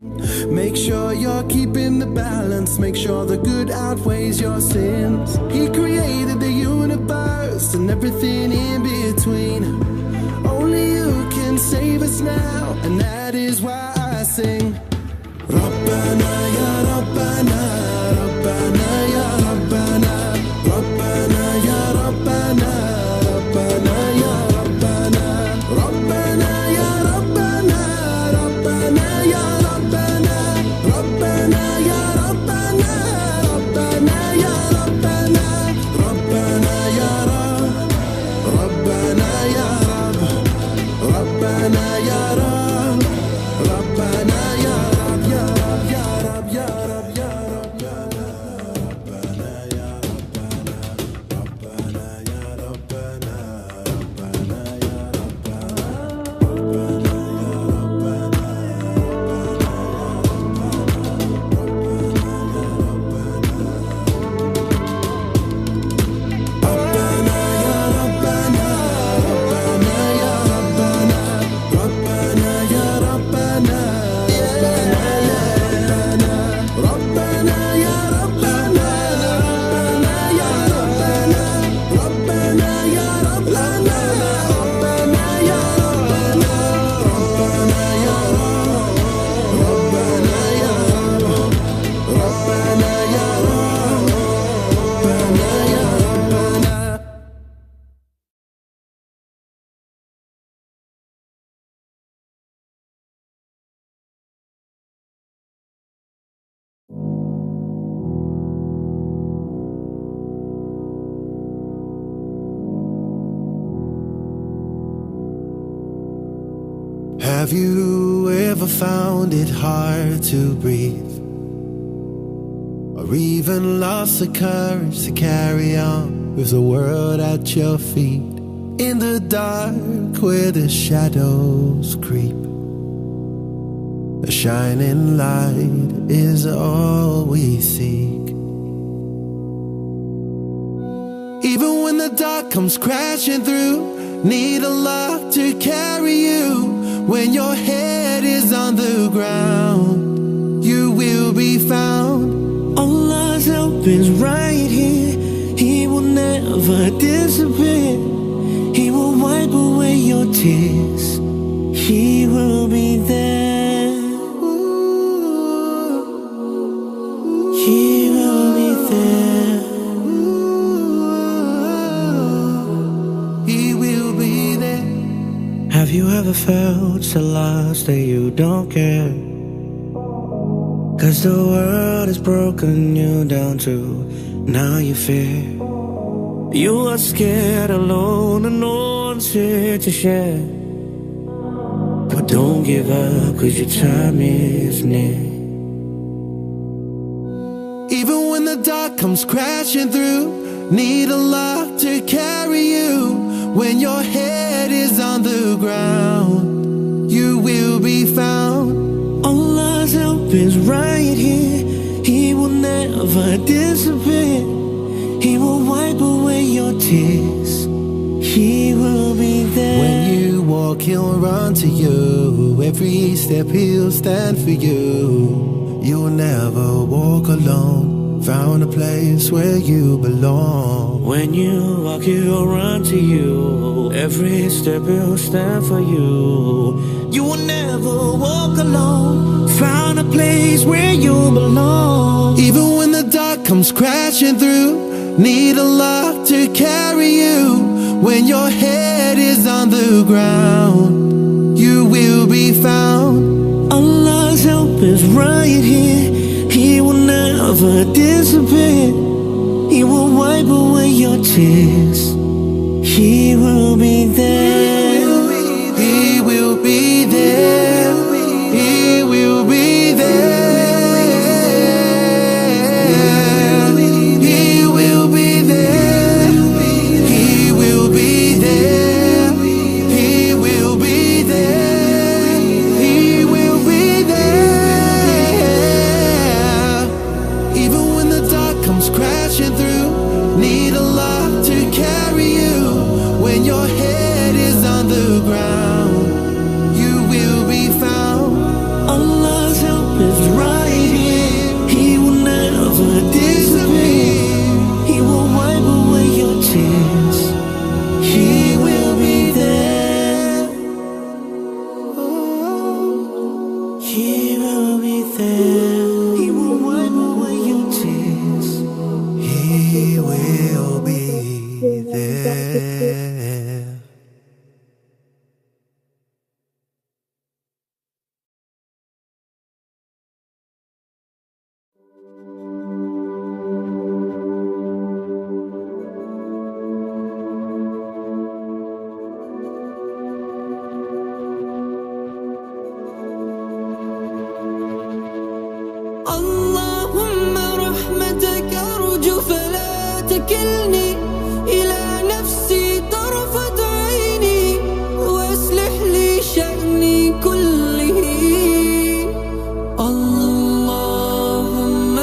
Make sure you're keeping the balance. Make sure the good outweighs your sins. He created the universe and everything in between. Only you can save us now, and that is why I sing. Rabbana ya Rabbana, Rabbana ya Rabbana, Rabbana ya Rabbana, Rabbana ya Rabbana, Rabbana ya Rabbana, Rabbana ya Rabbana, Rabbana ya Rabbana, Rabbana ya Rabbana, Rabbana ya Rabb, Rabbana ya Rabb, Rabbana ya Rabb, Rabbana ya Rabb, ya Rabb, ya Rabb, ya Rabb, ya Rabb, ya Rabb, Rabbana ya Rabbana, Rabbana ya Rabbana, Rabbana ya Rabbana, Have you ever found it hard to breathe? Or even lost the courage to carry on with the world at your feet? In the dark where the shadows creep, a shining light is all we seek. Even when the dark comes crashing through, need a lock to carry you. When your head is on the ground, you will be found. Allah's help is right here. He will never disappear. He will wipe away your tears. He will be there. He will be there. He will be there. Have you ever felt so lost that you don't care? 'Cause the world has broken you down to now you fear. You are scared, alone, and no one's here to share. But don't give up, 'cause your time is near. Even when the dark comes crashing through, need a lock to carry you. When your head is on the ground, you will be found. Allah's help is right here. He will never disappear. He will wipe away your tears. He will be there. When you walk, he'll run to you. Every step he'll stand for you. You'll never walk alone. Found a place where you belong. When you walk, he'll run to you. Every step he'll stand for you. You will never walk alone. Found a place where you belong. Even when the dark comes crashing through, need a lock to carry you. When your head is on the ground, you will be found. Allah's help is right here. He will never disappear. He will wipe away your tears. He will be there. He will be there. He will be there. He will be there. He will be there. He will be there. He will be there. Even when the dark comes crashing through, need a lock to carry you. When your head is on the ground, you will be found. Allah's help تكلني إلى نفسي طرفة عيني واصلح لي شأني كله. اللهم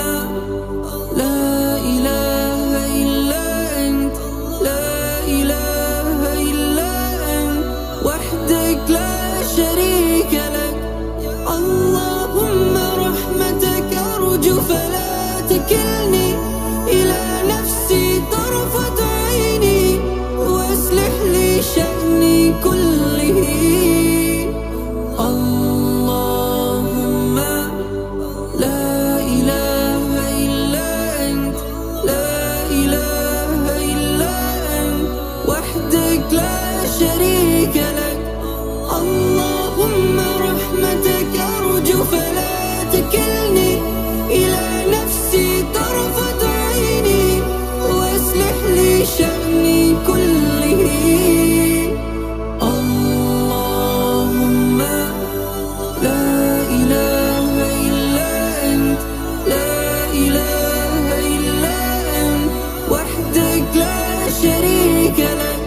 لا إله إلا أنت، لا إله إلا أنت وحدك لا شريك لك. اللهم رحمتك أرجو فلا تكلني إلى نفسي طرفة عيني واصلح لي شأني كله. اللهم لا إله إلا أنت، لا إله إلا أنت وحدك لا شريك لك. اللهم رحمتك أرجو فلا تكلني إلى نفسي طرفة عيني واصلح لي شأني كله. اللهم لا إله إلا أنت، لا إله إلا أنت وحدك لا شريك لك.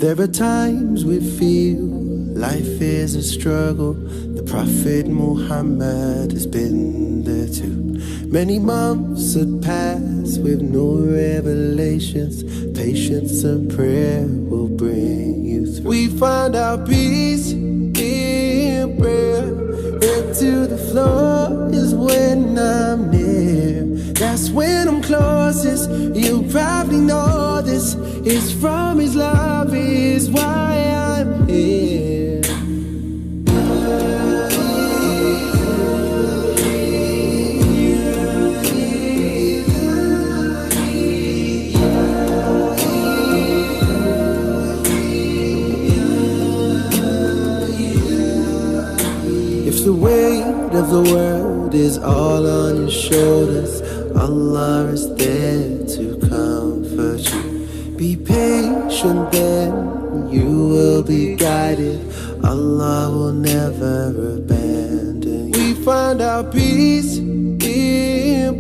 There are times we feel life is a struggle. The Prophet Muhammad has been there too. Many months had passed with no revelations. Patience and prayer will bring you through. We find our peace in prayer. Head to the floor is when I'm near. That's when I'm closest. You probably know this. It's from His love is why I'm here. If the weight of the world is all on your shoulders, Allah is there to comfort you. Be patient, then you will be guided. Allah will never abandon you. We find our peace in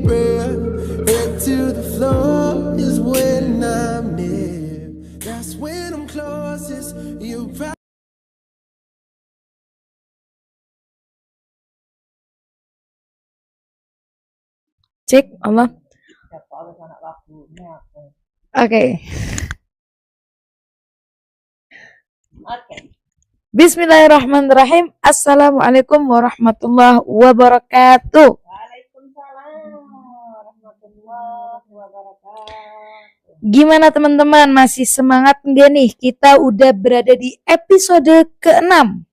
prayer. Head to the floor is when I'm near. That's when I'm closest. You Cek Allah. Oke. Bismillahirrahmanirrahim. Assalamualaikum warahmatullahi wabarakatuh. Waalaikumsalam warahmatullahi wabarakatuh. Gimana teman-teman, masih semangat nggak nih? Kita udah berada di episode ke-6.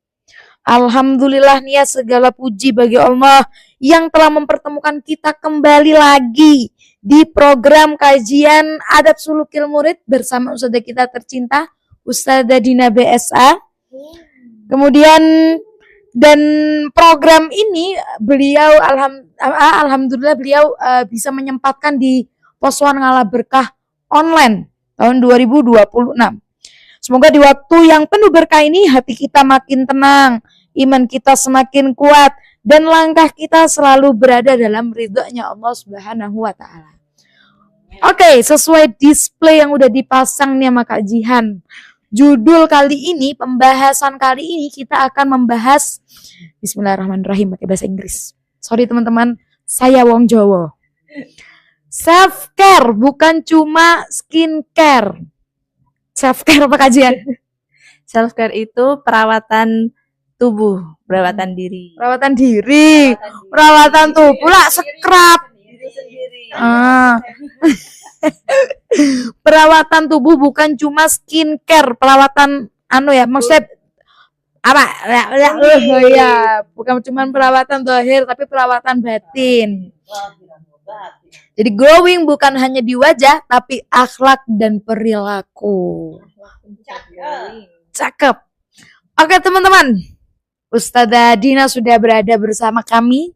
Alhamdulillah nih ya, segala puji bagi Allah yang telah mempertemukan kita kembali lagi di program kajian Adab Sulukil Murid bersama Ustadzah kita tercinta Ustadzah Dina BSA. Kemudian dan program ini beliau alhamdulillah beliau bisa menyempatkan di Poswan Ngala Berkah online tahun 2026. Semoga di waktu yang penuh berkah ini hati kita makin tenang, iman kita semakin kuat, dan langkah kita selalu berada dalam ridhonya Allah Subhanahu wa Ta'ala. Oke, sesuai display yang udah dipasang nih sama Kak Jihan, judul kali ini, pembahasan kali ini kita akan membahas Bismillahirrahmanirrahim pakai bahasa Inggris. Sorry teman-teman, saya wong Jawa. Self care bukan cuma skincare. Self care apa kajian? Self care itu perawatan tubuh, perawatan diri. Perawatan diri. Perawatan tubuh lah scrub. Ah. Perawatan tubuh bukan cuma skincare, perawatan maksudnya apa? Ya, bukan cuma perawatan zahir tapi perawatan batin. Jadi glowing bukan hanya di wajah tapi akhlak dan perilaku. Cakep. Oke teman-teman, Ustazah Dina sudah berada bersama kami.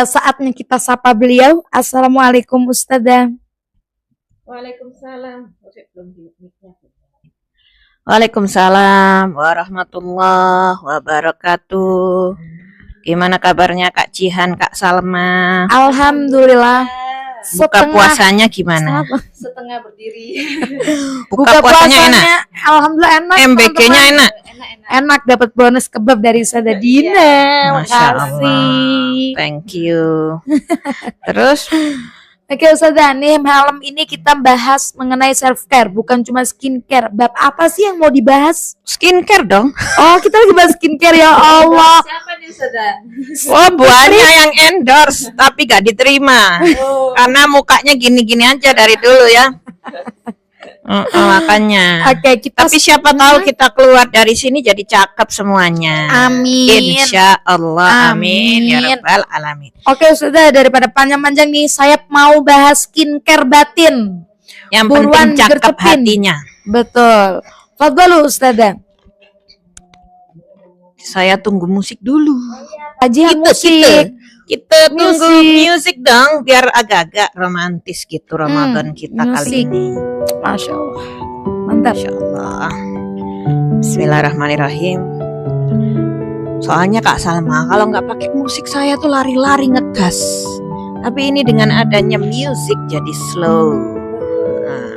Saatnya kita sapa beliau. Assalamualaikum Ustazah. Waalaikumsalam. Waalaikumsalam warahmatullahi wabarakatuh. Gimana kabarnya Kak Jihan, Kak Salma? Alhamdulillah. Buka puasanya gimana? Setengah berdiri. Buka puasanya enak. Alhamdulillah enak. MBG-nya enak. Enak, dapat bonus kebab dari Ustazah Dina. Masya Allah. Thank you. Terus Oke Ustazah, nih malam ini kita bahas mengenai self care, bukan cuma skincare. Bab apa sih yang mau dibahas? skincare dong. Oh, kita lagi bahas skincare ya Allah. Siapa nih Ustazah? Oh, banyak yang endorse tapi gak diterima. Karena mukanya gini-gini aja dari dulu ya. Makanya. Oke, kita Tapi siapa tahu kita keluar dari sini jadi cakep semuanya. Amin. Insya Allah. Amin. Ya Amin. Rabbal Alamin. Oke Ustazah, daripada panjang-panjang nih, saya mau bahas skincare batin. Yang Buruan penting cakep gercepin. hatinya. Betul. Fadlu Ustazah. Saya tunggu musik dulu. Kajian musik. Kita tunggu Musik. musik dong biar agak-agak romantis gitu Ramadan kita kali musik. ini. Masya Allah. Mantap. Masya Allah. Bismillahirrahmanirrahim. Soalnya Kak Salma kalau nggak pakai musik saya tuh lari-lari ngegas. Tapi ini dengan adanya musik jadi slow. Nah,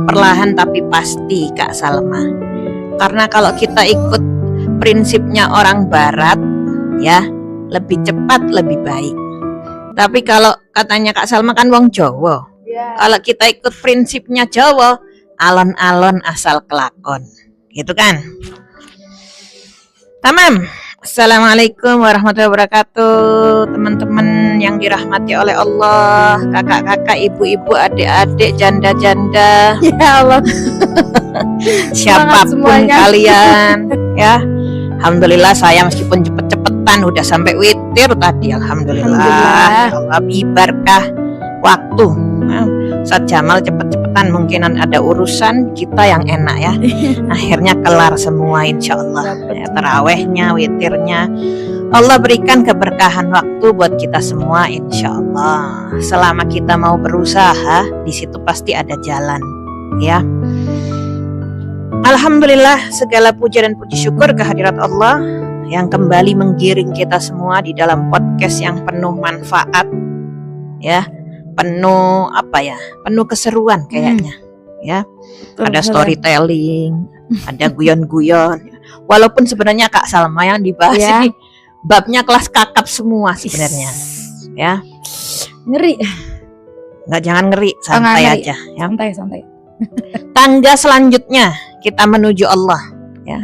perlahan tapi pasti Kak Salma. Karena kalau kita ikut prinsipnya orang Barat, ya lebih cepat lebih baik. Tapi kalau katanya Kak Salma kan wong Jawa. Kalau kita ikut prinsipnya Jawa, alon-alon asal kelakon. Gitu kan? Tamam. Assalamualaikum warahmatullahi wabarakatuh. Teman-teman yang dirahmati oleh Allah, kakak-kakak, ibu-ibu, adik-adik, janda-janda. Ya Allah. Siapapun semuanya. kalian, ya. Alhamdulillah saya meskipun cepet-cepetan udah sampai witir tadi. Alhamdulillah. Ya Allah berkah waktu. Ustaz Jamal cepet-cepetan mungkin ada urusan, kita yang enak ya. Akhirnya kelar semua insyaallah. Ya, tarawehnya, witirnya. Allah berikan keberkahan waktu buat kita semua insyaallah. Selama kita mau berusaha, di situ pasti ada jalan, ya. Alhamdulillah, segala puja dan puji syukur kehadirat Allah yang kembali menggiring kita semua di dalam podcast yang penuh manfaat, ya, penuh penuh keseruan kayaknya, ya. Ada storytelling, ada guyon-guyon. Walaupun sebenarnya Kak Salma yang dibahas ini babnya kelas kakap semua sebenarnya, ya. Ngeri. Nggak, jangan ngeri, santai aja, ya. Santai. Tangga selanjutnya kita menuju Allah, ya.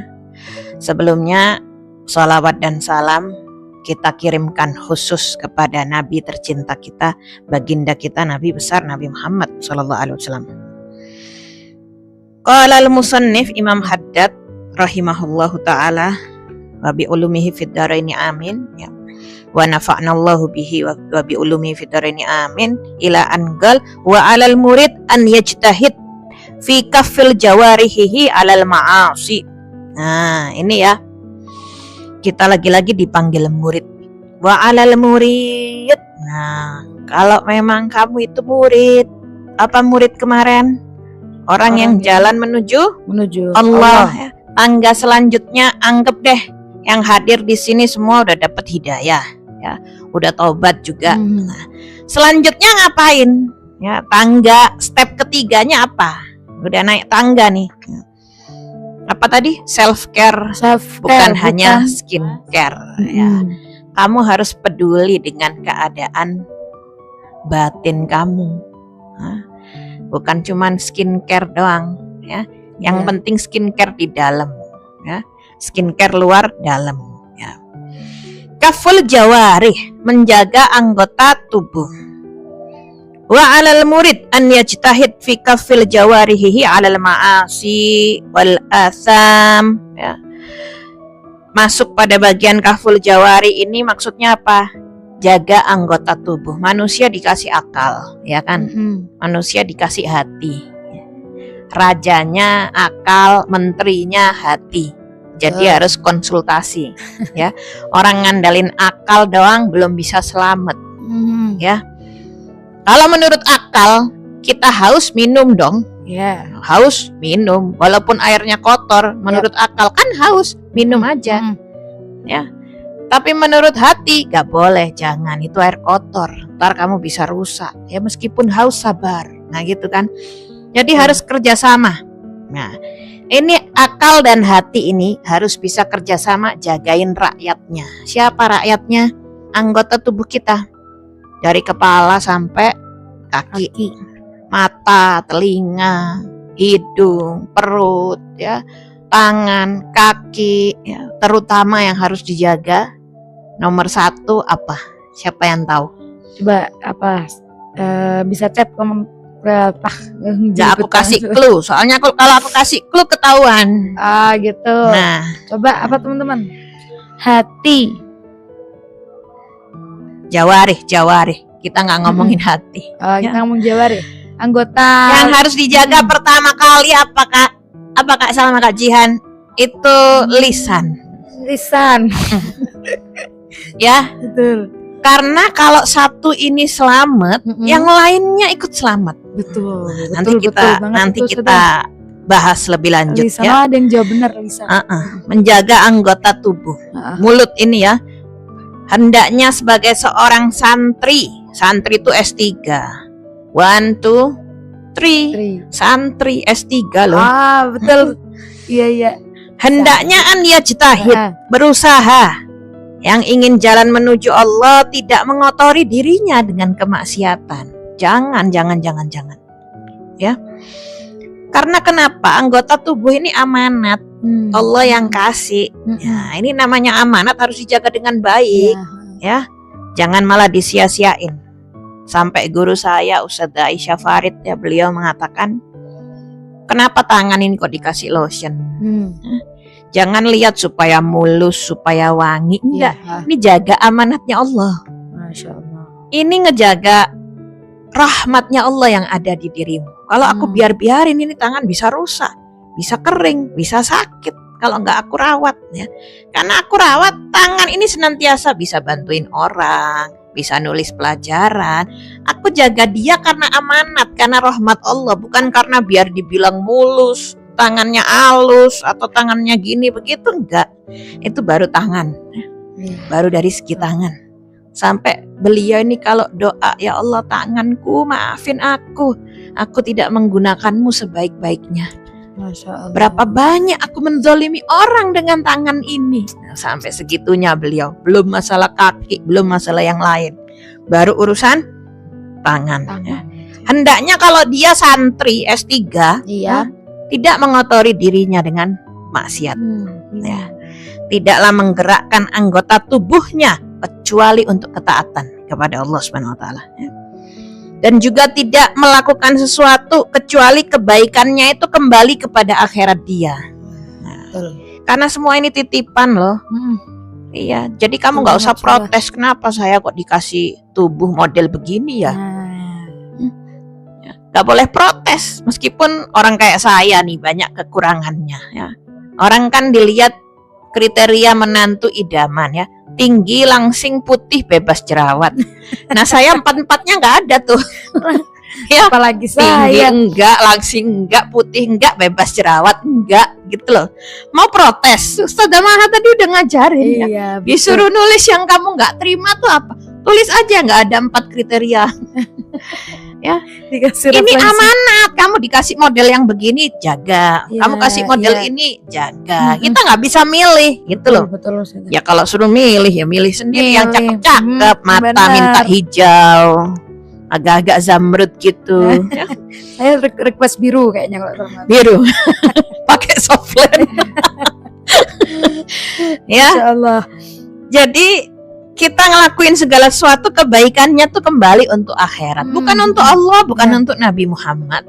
Sebelumnya salawat dan salam kita kirimkan khusus kepada Nabi tercinta kita, baginda kita, Nabi besar Nabi Muhammad sallallahu alaihi wasallam. Qala al-musannif Imam Haddad rahimahullahu taala wa bi ulumihi fid dharaini amin, ya. Wa nafa'nallahu bihi wa bi ulumihi fid dharaini amin ila angal wa 'alal murid an yajtahid fi kaffil jawarihihi alal ma'asi. Nah ini ya, kita lagi-lagi dipanggil murid. Wa alal murid. Nah kalau memang kamu itu murid, apa murid kemarin? Orang yang jalan menuju Allah. Ya. Tangga selanjutnya anggap deh yang hadir di sini semua udah dapat hidayah, ya, udah taubat juga. Nah, selanjutnya ngapain? Ya, tangga step ketiganya apa? Udah naik tangga nih. Apa tadi? Self care. Bukan hanya skincare, ya. Kamu harus peduli dengan keadaan batin kamu. Bukan cuman skincare doang, ya. Yang Iya. penting skincare di dalam, ya. Skincare luar dalam, ya. Kaful jawarih, menjaga anggota tubuh. Wa 'alal murid an yajtahid fi kafil jawarihi 'alal ma'asi wal asam, ya. Masuk pada bagian kaful jawari ini maksudnya apa? Jaga anggota tubuh. Manusia dikasih akal, ya kan? Manusia dikasih hati. Rajanya akal, menterinya hati. Jadi harus konsultasi, ya. Orang ngandalin akal doang belum bisa selamat, ya. Kalau menurut akal, kita haus minum dong. Ya. Haus minum, walaupun airnya kotor. Menurut akal kan haus, minum aja, ya. Tapi menurut hati gak boleh, jangan, itu air kotor, ntar kamu bisa rusak. Ya meskipun haus sabar, nah gitu kan. Jadi harus kerjasama. Nah, ini akal dan hati ini harus bisa kerjasama jagain rakyatnya. Siapa rakyatnya? Anggota tubuh kita. Dari kepala sampai kaki, mata, telinga, hidung, perut, ya, tangan, kaki, ya, terutama yang harus dijaga. Nomor 1 apa? Siapa yang tahu? Coba apa? Bisa chat komen berapa? Ya, aku kasih clue. Soalnya kalau aku kasih clue ketahuan. Ah gitu. Nah, Coba apa teman-teman? Hati. jawarih. Kita nggak ngomongin hati. Kita ngomong jawari. Anggota Yang harus dijaga pertama kali apa Kak? Apa Kak sama Kak Jihan? Itu lisan. lisan. Ya, Betul. karena kalau satu ini selamat, yang lainnya ikut selamat. Betul. Nanti kita bahas lebih lanjut, lisan. ya. Ada yang jawab benar lisan. Menjaga anggota tubuh. Mulut ini ya, hendaknya sebagai seorang santri itu S3. 1, 2, 3. Santri S3 loh. Betul. Iya. Hendaknya an yajtahid, berusaha. Yang ingin jalan menuju Allah tidak mengotori dirinya dengan kemaksiatan. Jangan. Ya. Karena kenapa? Anggota tubuh ini amanat. Allah yang kasih. Ya, ini namanya amanat, harus dijaga dengan baik. Ya. Jangan malah disia-siain. Sampai guru saya Ustadzah Aisyah Farid, ya, beliau mengatakan, kenapa tangan ini kok dikasih lotion? Jangan lihat supaya mulus, supaya wangi. Enggak, ini jaga amanatnya Allah. Masya Allah. Ini ngejaga rahmatnya Allah yang ada di dirimu. Kalau aku biarin ini tangan bisa rusak, bisa kering, bisa sakit kalau nggak aku rawat, ya. Karena aku rawat, tangan ini senantiasa bisa bantuin orang, bisa nulis pelajaran. Aku jaga dia karena amanat, karena rahmat Allah, bukan karena biar dibilang mulus, tangannya halus atau tangannya gini begitu, enggak. Itu baru tangan, baru dari segi tangan. Sampai beliau ini kalau doa, ya Allah tanganku maafin aku tidak menggunakanmu sebaik-baiknya. Masya Allah. Berapa banyak aku menzolimi orang dengan tangan ini. Nah, sampai segitunya beliau. Belum masalah kaki, belum masalah yang lain, baru urusan tangan. Ya. Hendaknya kalau dia santri S3, tidak mengotori dirinya dengan maksiat. Ya. Tidaklah menggerakkan anggota tubuhnya kecuali untuk ketaatan kepada Allah Subhanahu wa taala, ya. Dan juga tidak melakukan sesuatu kecuali kebaikannya itu kembali kepada akhirat dia. Nah, karena semua ini titipan loh. Iya, jadi kamu nggak usah protes, kenapa saya kok dikasih tubuh model begini ya. Gak boleh protes, meskipun orang kayak saya nih banyak kekurangannya, ya. Orang kan dilihat kriteria menantu idaman, ya, tinggi, langsing, putih, bebas jerawat. Nah saya 4-4-nya nggak ada tuh. Ya, apalagi tinggi saya enggak, langsing enggak, putih enggak, bebas jerawat enggak, gitu loh. Mau protes, Ustazah Maha tadi udah ngajarin, ya. Disuruh nulis yang kamu nggak terima tuh apa? Tulis aja nggak ada 4 kriteria. Ya, dikasih ini referensi. amanat, kamu dikasih model yang begini jaga, kamu kasih model ini jaga. Kita nggak bisa milih, gitu loh. Betul. Ya kalau suruh milih ya milih sendiri yang Milih. cakep-cakep, mata Benar. minta hijau, agak-agak zamrud gitu. Ya, Saya request biru kayaknya kalau sama. biru. Pakai softland. Ya, Masya Allah. jadi kita ngelakuin segala sesuatu kebaikannya tuh kembali untuk akhirat, bukan untuk Allah, bukan untuk Nabi Muhammad.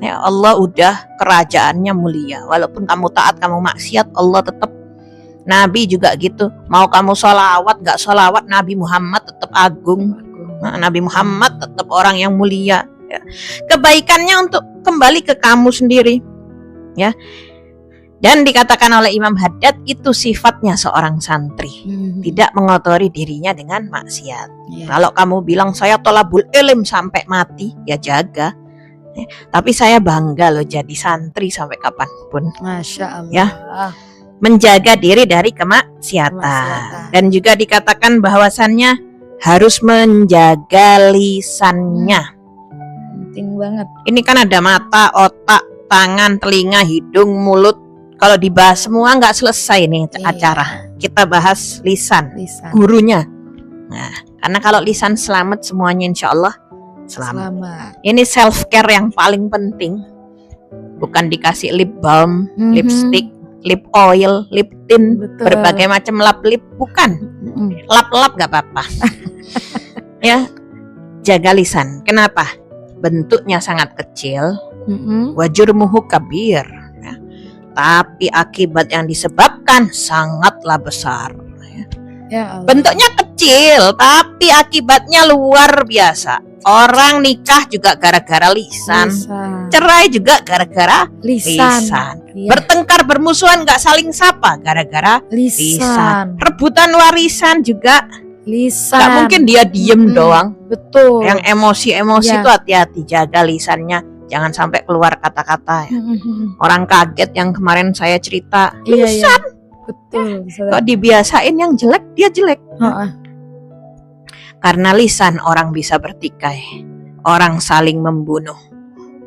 Ya, Allah udah kerajaannya mulia. Walaupun kamu taat, kamu maksiat, Allah tetap. Nabi juga gitu. Mau kamu sholawat, gak sholawat, Nabi Muhammad tetap agung. Nah, Nabi Muhammad tetap orang yang mulia. Ya. Kebaikannya untuk kembali ke kamu sendiri. Ya. Dan dikatakan oleh Imam Haddad itu sifatnya seorang santri, tidak mengotori dirinya dengan maksiat. Kalau kamu bilang saya tolabul ilm sampai mati, ya jaga. Tapi saya bangga loh jadi santri sampai kapanpun. Masya Allah. Ya. Menjaga diri dari kemaksiatan. Dan juga dikatakan bahwasannya harus menjaga lisannya. Penting banget. Ini kan ada mata, otak, tangan, telinga, hidung, mulut. Kalau dibahas semua nggak selesai nih acara. Kita bahas lisan, gurunya. Nah, karena kalau lisan selamat semuanya insya Allah selamat. Ini self care yang paling penting. Bukan dikasih lip balm, lipstick, lip oil, lip tint, berbagai macam lap lip, bukan. Lap-lap nggak apa-apa. Ya, jaga lisan. Kenapa? Bentuknya sangat kecil, wajurmuhu kabir. Tapi akibat yang disebabkan sangatlah besar. Ya Allah. Bentuknya kecil, tapi akibatnya luar biasa. Orang nikah juga gara-gara lisan. Cerai juga gara-gara lisan. Ya. Bertengkar bermusuhan gak saling sapa gara-gara lisan. Rebutan warisan juga lisan. Gak mungkin dia diem doang. Betul. Yang emosi-emosi itu hati-hati, jaga lisannya. Jangan sampai keluar kata-kata ya. Orang kaget yang kemarin saya cerita, lisan. Betul. Kalau dibiasain yang jelek, dia jelek. Karena lisan orang bisa bertikai, orang saling membunuh,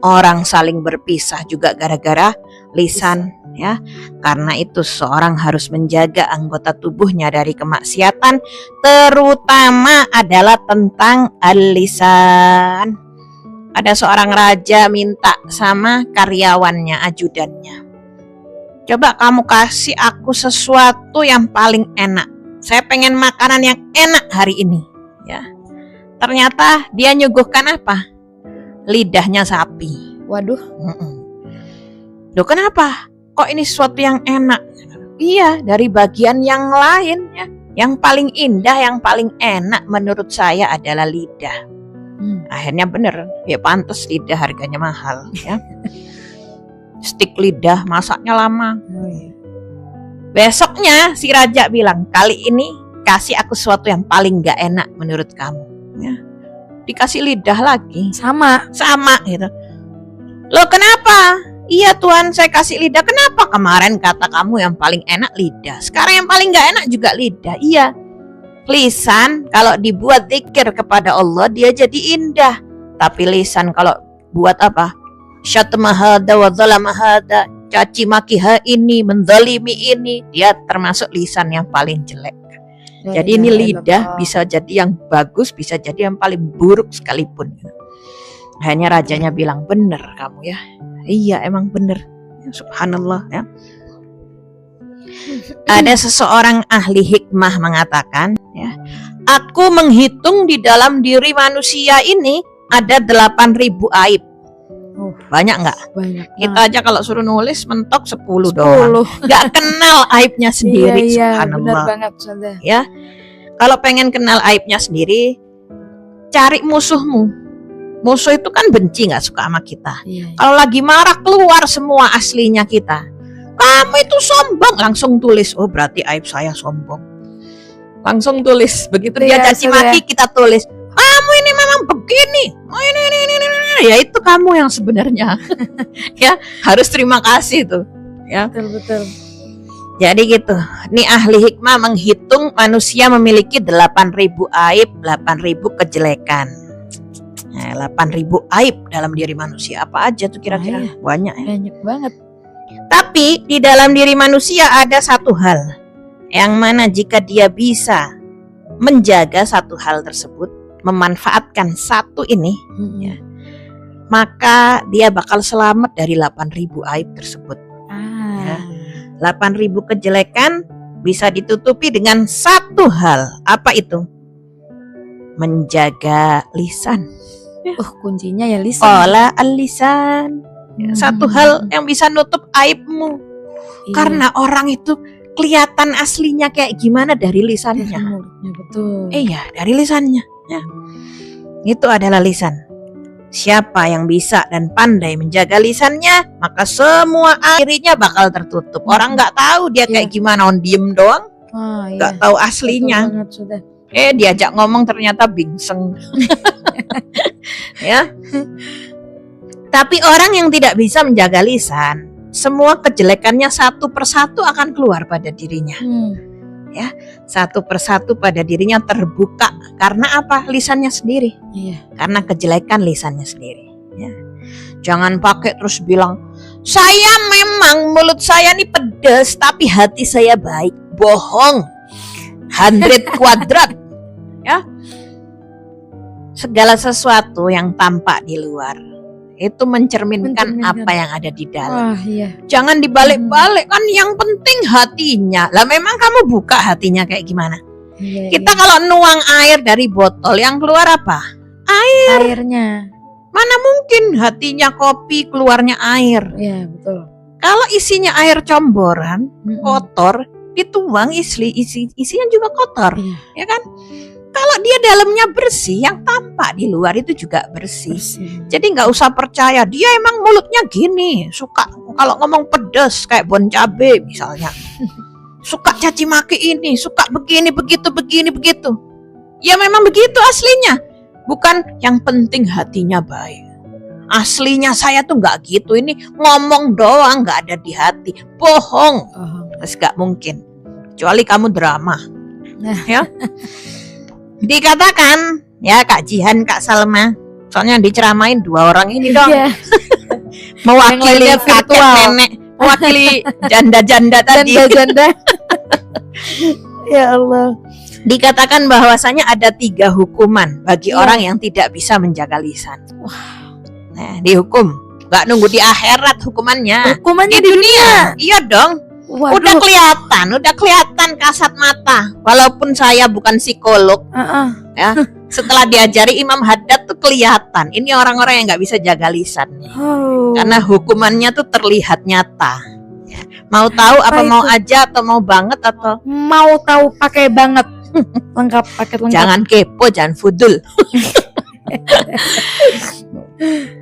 orang saling berpisah juga gara-gara lisan. Ya, karena itu seorang harus menjaga anggota tubuhnya dari kemaksiatan, terutama adalah tentang al-lisan. Ada seorang raja minta sama karyawannya, ajudannya. Coba kamu kasih aku sesuatu yang paling enak. Saya pengen makanan yang enak hari ini. Ya. Ternyata dia nyuguhkan apa? Lidahnya sapi. Waduh. Loh kenapa? Kok ini sesuatu yang enak? Iya, dari bagian yang lain ya. Yang paling indah, yang paling enak menurut saya adalah lidah. Akhirnya bener, ya pantas lidah harganya mahal ya. Stik lidah masaknya lama. Besoknya si raja bilang, kali ini kasih aku sesuatu yang paling gak enak menurut kamu ya. Dikasih lidah lagi. Sama gitu. Loh kenapa? Iya Tuhan, saya kasih lidah. Kenapa kemarin kata kamu yang paling enak lidah, sekarang yang paling gak enak juga lidah? Iya, lisan kalau dibuat zikir kepada Allah dia jadi indah. Tapi lisan kalau buat apa? Syatmahada wa zalamahada, caci maki ini, menzalimi ini, dia termasuk lisan yang paling jelek. Jadi ini lidah bisa jadi yang bagus, bisa jadi yang paling buruk sekalipun. Akhirnya rajanya bilang, bener kamu ya. Iya emang bener. Subhanallah ya. Ada seseorang ahli hikmah mengatakan ya, aku menghitung di dalam diri manusia ini ada 8.000 aib. Banyak nggak? Banyak. Kita aja kalau suruh nulis mentok 10 doang. Nggak kenal aibnya sendiri. Subhanallah. Benar banget, ya. Kalau pengen kenal aibnya sendiri, cari musuhmu. Musuh itu kan benci, nggak suka sama kita. Kalau lagi marah keluar semua aslinya kita. Kamu itu sombong, langsung tulis. Oh berarti aib saya sombong. Langsung tulis. Begitu dia caci maki kita tulis. Kamu ini memang begini. Oh ini. Ya itu kamu yang sebenarnya. Ya harus terima kasih tuh. Ya betul. Jadi gitu. Ini ahli hikmah menghitung manusia memiliki 8.000 aib, 8.000 kejelekan. 8.000 aib dalam diri manusia. Apa aja tuh kira-kira? Banyak ya. Banyak banget. Tapi di dalam diri manusia ada satu hal yang mana jika dia bisa menjaga satu hal tersebut, memanfaatkan satu ini, ya, maka dia bakal selamat dari 8.000 aib tersebut. Ya. 8.000 kejelekan bisa ditutupi dengan satu hal. Apa itu? Menjaga lisan. Kuncinya ya lisan. Qala al-lisan. Satu hal yang bisa nutup aibmu. Iya. Karena orang itu kelihatan aslinya kayak gimana dari lisannya. Mulutnya, betul. Iya, dari lisannya. Ya. Itu adalah lisan. Siapa yang bisa dan pandai menjaga lisannya, maka semua airnya bakal tertutup. Orang nggak tahu dia kayak gimana, on diem doang, nggak tahu aslinya. Betul banget, sudah. Diajak ngomong ternyata bingseng. Ya. Tapi orang yang tidak bisa menjaga lisan, semua kejelekannya satu persatu akan keluar pada dirinya. Ya, satu persatu pada dirinya terbuka. Karena apa? Lisannya sendiri. Iya. Karena kejelekan lisannya sendiri. Ya. Jangan pakai terus bilang, saya memang mulut saya ini pedas, tapi hati saya baik. Bohong. 100 kuadrat. Ya. Segala sesuatu yang tampak di luar itu mencerminkan apa yang ada di dalam. Iya. Jangan dibalik-balik, kan yang penting hatinya. Lah memang kamu buka hatinya kayak gimana? Iya, Kita kalau nuang air dari botol, yang keluar apa? airnya. Mana mungkin hatinya kopi keluarnya air. Iya, betul. Kalau isinya air comboran, kotor, dituang isinya juga kotor. Iya. Ya kan? Kalau dia dalamnya bersih, yang tampak di luar itu juga bersih. Jadi nggak usah percaya, dia emang mulutnya gini, suka kalau ngomong pedas kayak bon cabe misalnya. Suka caci maki ini, suka begini, begitu. Ya memang begitu aslinya. Bukan yang penting hatinya baik. Aslinya saya tuh nggak gitu, ini ngomong doang, nggak ada di hati. Bohong. Terus nggak mungkin. Kecuali kamu drama. Ya. Dikatakan, ya Kak Jihan, Kak Salma, soalnya diceramain dua orang ini dong. Iya. Mewakili Yang lainnya kakek virtual. nenek, mewakili janda-janda tadi. Janda-janda. Ya Allah. Dikatakan bahwasanya ada 3 hukuman bagi orang yang tidak bisa menjaga lisan. Nah, dihukum, nggak nunggu di akhirat hukumannya. Hukumannya Di dunia. Iya dong. Waduh. Udah kelihatan kasat mata. Walaupun saya bukan psikolog, ya. Setelah diajari Imam Haddad tuh kelihatan. Ini orang-orang yang nggak bisa jaga lisan. Karena hukumannya tuh terlihat nyata. Mau tahu apa itu? mau aja atau mau banget atau Mau tahu pakai banget. Lengkap, paket lengkap. jangan kepo, jangan fudul.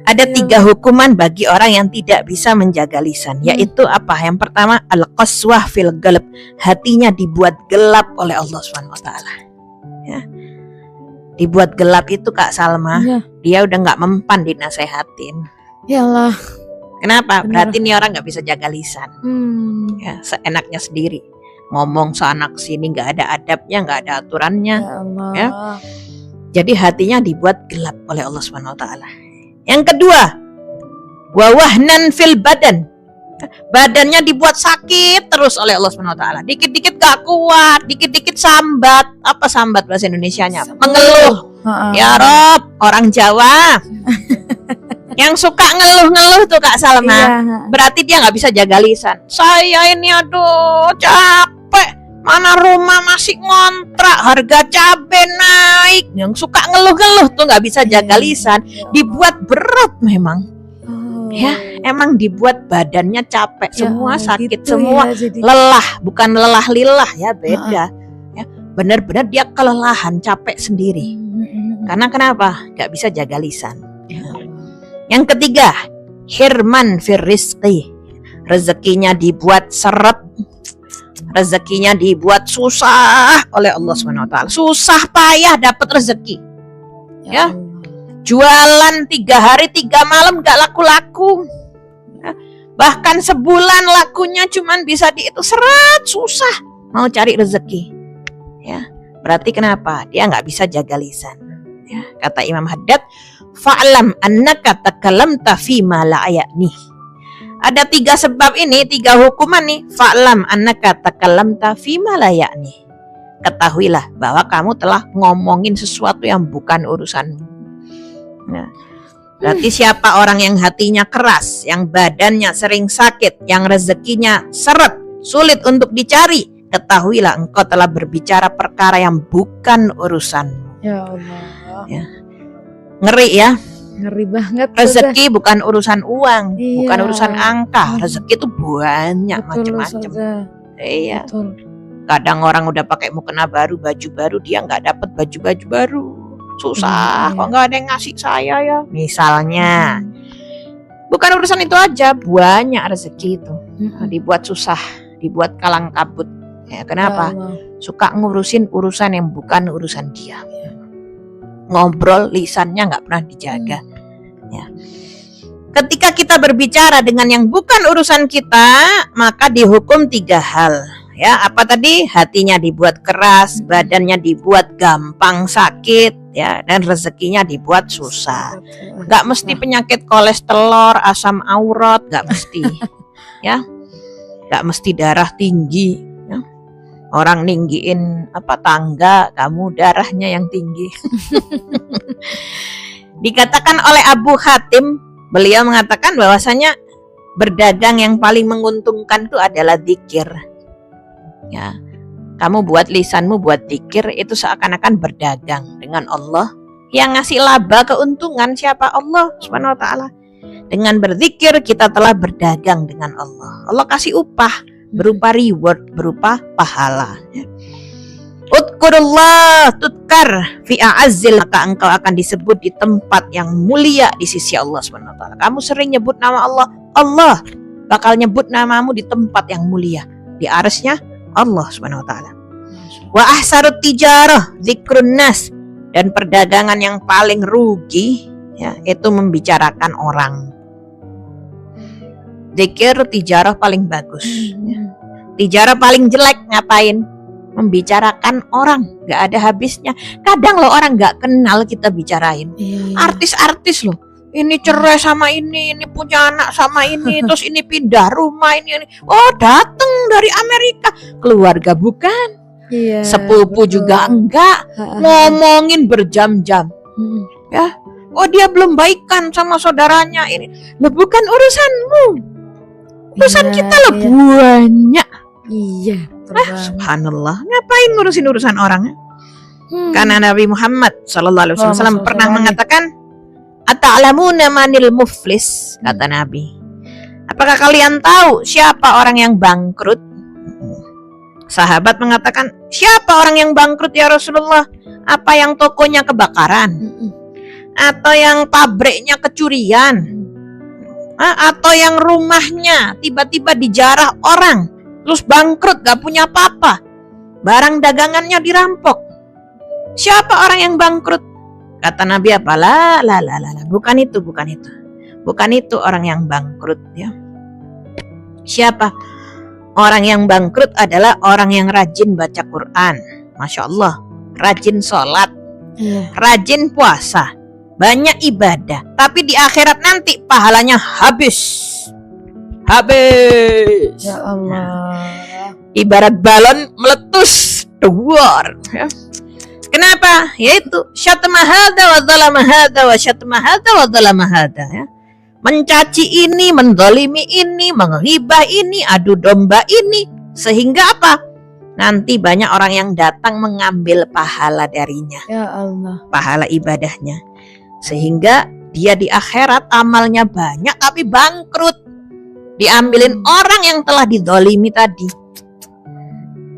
Ada 3 hukuman bagi orang yang tidak bisa menjaga lisan, yaitu apa? Yang pertama, al-qaswah fil qalb, hatinya dibuat gelap oleh Allah SWT. Ya. Dibuat gelap itu Kak Salma, dia udah nggak mempan dinasehatin. Yalah. Kenapa? Benar. Berarti ini orang nggak bisa jaga lisan. Ya, seenaknya sendiri, ngomong sanak sini, nggak ada adabnya, nggak ada aturannya. Ya Allah. Ya. Jadi hatinya dibuat gelap oleh Allah SWT. Yang kedua, wawahnan fil badan, badannya dibuat sakit terus oleh Allah SWT. Dikit-dikit gak kuat, dikit-dikit sambat. Apa sambat bahasa Indonesianya? Mengeluh. Ya Rob, orang Jawa. Yang suka ngeluh-ngeluh tuh Kak Salma, berarti dia gak bisa jaga lisan. Saya ini aduh capek, mana rumah masih ngontrak, harga cabai naik. Yang suka ngeluh-ngeluh tuh gak bisa jaga lisan. Dibuat berat memang. Ya, emang dibuat badannya capek, semua sakit, gitu semua ya, jadi. lelah, bukan lelah lilah ya, beda. Ya, benar-benar dia kelelahan, capek sendiri. Karena kenapa? Gak bisa jaga lisan. Yang ketiga, hirman fir rizqi, rezekinya dibuat seret, rezekinya dibuat susah oleh Allah SWT. Susah payah dapat rezeki. Ya. Jualan 3 hari 3 malam gak laku-laku. Bahkan sebulan lakunya cuman bisa itu seret, susah mau cari rezeki. Ya, berarti kenapa? Dia nggak bisa jaga lisan. Ya, kata Imam Haddad, fa'lam annaka takalamta fi ma la ya'ni. Ada 3 sebab ini, 3 hukuman nih. Fa'lam annaka takalamta fi ma la ya'ni. ketahuilah bahwa kamu telah ngomongin sesuatu yang bukan urusanmu. Nah, berarti siapa orang yang hatinya keras, yang badannya sering sakit, yang rezekinya seret, sulit untuk dicari, ketahuilah engkau telah berbicara perkara yang bukan urusanmu. Ya Allah. Ya. Ngeri ya. Ngeri banget. Rezeki bukan urusan uang, Iya. bukan urusan angka. Rezeki itu banyak Betul, macam-macam. Ustazah. Iya. Betul. Kadang orang udah pakai mukena baru, baju baru, dia nggak dapat baju-baju baru. Susah, Iya. kok nggak ada yang ngasih saya ya? Misalnya, bukan urusan itu aja, banyak rezeki itu dibuat susah, dibuat kalang kabut. Ya, kenapa? Ya Allah. Suka ngurusin urusan yang bukan urusan dia. Ngobrol lisannya nggak pernah dijaga. Ya. Ketika kita berbicara dengan yang bukan urusan kita, maka dihukum 3 hal. Ya, apa tadi? Hatinya dibuat keras, badannya dibuat gampang sakit, ya, dan rezekinya dibuat susah. Gak mesti penyakit kolesterol, asam urat, gak mesti. Ya, gak mesti darah tinggi. Ya. Orang ninggiin tangga, kamu darahnya yang tinggi. Dikatakan oleh Abu Hatim, beliau mengatakan bahwasanya berdagang yang paling menguntungkan itu adalah dzikir. Ya, kamu buat lisanmu buat dzikir, itu seakan-akan berdagang dengan Allah. Yang ngasih laba keuntungan siapa? Allah Subhanahu wa taala. Dengan berzikir kita telah berdagang dengan Allah. Allah kasih upah berupa reward, berupa pahala. Ya. Udkurullah tutkar fi a'azzil, maka engkau akan disebut di tempat yang mulia di sisi Allah Subhanahu wa taala. Kamu sering nyebut nama Allah, Allah bakal nyebut namamu di tempat yang mulia, di arsy-Nya Allah Subhanahu wa taala. Wa ahsarut tijarah dzikrun nas, dan perdagangan yang paling rugi ya itu membicarakan orang. Zikir tijarah paling bagus. Ya. Tijarah paling jelek ngapain? Membicarakan orang, gak ada habisnya. Kadang loh orang gak kenal kita bicarain. Artis-artis loh. Ini cerai sama ini punya anak sama ini, terus ini pindah rumah ini. Oh, datang dari Amerika, keluarga bukan, sepupu betul. juga enggak, ngomongin berjam-jam. Ya, oh dia belum baikan sama saudaranya ini. Loh, bukan urusanmu. Urusan kita loh banyak. Iya. Subhanallah, ngapain ngurusin urusan orang? Karena Nabi Muhammad sallallahu alaihi wasallam pernah mengatakan, "Ata'lamuna manil muflis?" kata Nabi. Apakah kalian tahu siapa orang yang bangkrut? Sahabat mengatakan, "Siapa orang yang bangkrut ya Rasulullah? Apa yang tokonya kebakaran? Atau yang pabriknya kecurian? Atau yang rumahnya tiba-tiba dijarah orang, terus bangkrut, gak punya apa-apa, barang dagangannya dirampok? Siapa orang yang bangkrut?" Kata Nabi apa? La, bukan itu. Bukan itu orang yang bangkrut ya. Siapa? Orang yang bangkrut adalah orang yang rajin baca Quran. Masya Allah. Rajin sholat. Rajin puasa. Banyak ibadah. Tapi di akhirat nanti pahalanya habis. Ya Allah. Ibarat balon meletus. Duar. Ya. Kenapa? Yaitu syatma hadza wa dzalama hadza wa syatma hadza wa dzalama hadza ya. Mencaci ini, mendolimi ini, menghibah ini, adu domba ini, sehingga apa? Nanti banyak orang yang datang mengambil pahala darinya. Ya Allah. Pahala ibadahnya. Sehingga dia di akhirat amalnya banyak tapi bangkrut. Diambilin orang yang telah didolimi tadi.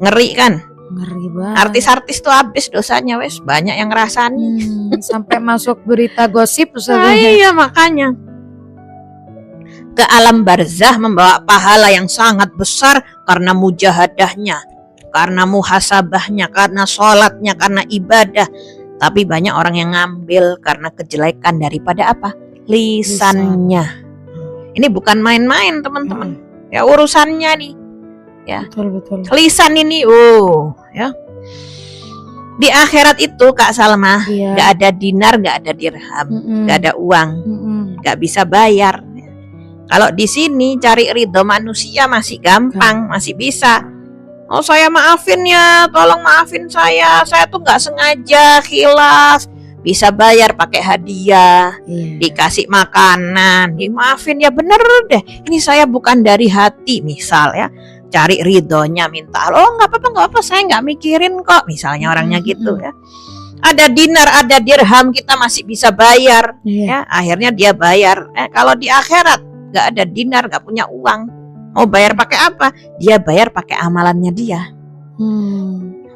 Ngeri kan? Ngeri banget. Artis-artis tuh habis dosanya wes, banyak yang ngerasain. Sampai masuk berita gosip Iya makanya. Ke alam barzah membawa pahala yang sangat besar karena mujahadahnya, karena muhasabahnya, karena sholatnya, karena ibadah. Tapi banyak orang yang ngambil karena kejelekan daripada apa? Lisannya. Ini bukan main-main teman-teman. Ya urusannya nih. Ya. Betul. Lisan ini ya. Di akhirat itu Kak Salma, gak ada dinar, gak ada dirham, gak ada uang, gak bisa bayar. Kalau di sini cari ridho manusia masih gampang, masih bisa. Oh saya maafin ya, tolong maafin saya tuh nggak sengaja khilaf. Bisa bayar pakai hadiah, dikasih makanan, maafin ya, bener deh. Ini saya bukan dari hati, misal ya, cari ridhonya, minta, oh nggak apa-apa, saya nggak mikirin kok, misalnya orangnya gitu ya. Ada dinar, ada dirham, kita masih bisa bayar, ya. Akhirnya dia bayar. Kalau di akhirat nggak ada dinar, nggak punya uang, mau bayar pakai apa? Dia bayar pakai amalannya dia.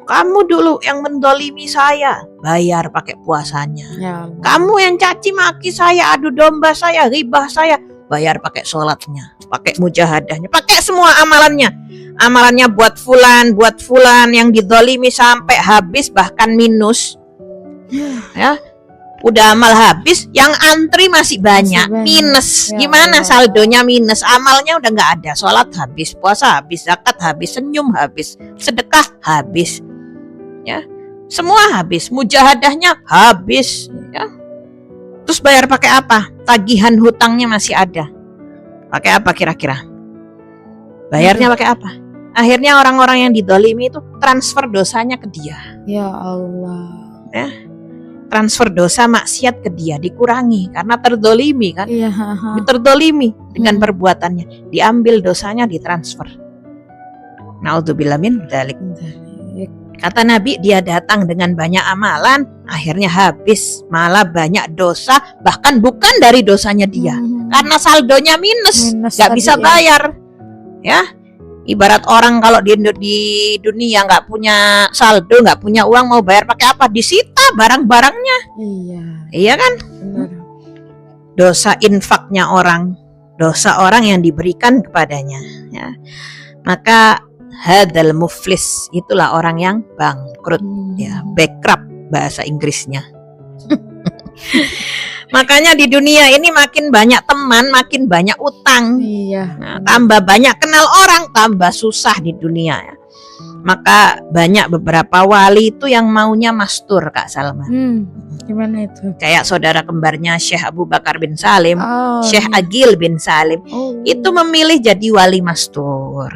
Kamu dulu yang mendolimi saya, bayar pakai puasanya. Kamu yang caci maki saya, adu domba saya, ghibah saya, bayar pakai sholatnya, pakai mujahadahnya, pakai semua amalannya. Amalannya buat fulan yang didolimi sampai habis, bahkan minus. Ya, udah amal habis, yang antri masih banyak. Minus. Gimana saldonya minus? Amalnya udah nggak ada. Sholat habis, puasa habis, zakat habis, senyum habis, sedekah habis, ya, semua habis. Mujahadahnya habis, ya. Terus bayar pakai apa? Tagihan hutangnya masih ada. Pakai apa kira-kira? Bayarnya pakai apa? Akhirnya orang-orang yang didolimi itu transfer dosanya ke dia. Ya Allah. Ya. Transfer dosa maksiat ke dia dikurangi karena terdolimi kan, terdolimi dengan perbuatannya, diambil dosanya, ditransfer. Naudzubillah min dzalik. Kata Nabi, dia datang dengan banyak amalan, akhirnya habis, malah banyak dosa, bahkan bukan dari dosanya dia, karena saldonya minus, nggak bisa bayar. Ya, ibarat orang kalau di dunia nggak punya saldo, nggak punya uang, mau bayar pakai apa? Disita barang-barangnya. Iya kan? Benar. Dosa infaknya orang, dosa orang yang diberikan kepadanya. Ya. Maka hadal muflis, itulah orang yang bangkrut, ya, bankrupt bahasa Inggrisnya. Makanya di dunia ini makin banyak teman, makin banyak utang. Nah, tambah banyak kenal orang, tambah susah di dunia. Ya. Maka banyak beberapa wali itu yang maunya mastur, Kak Salma. Gimana itu? Kayak saudara kembarnya Syekh Abu Bakar bin Salim, Syekh Agil bin Salim, itu memilih jadi wali mastur.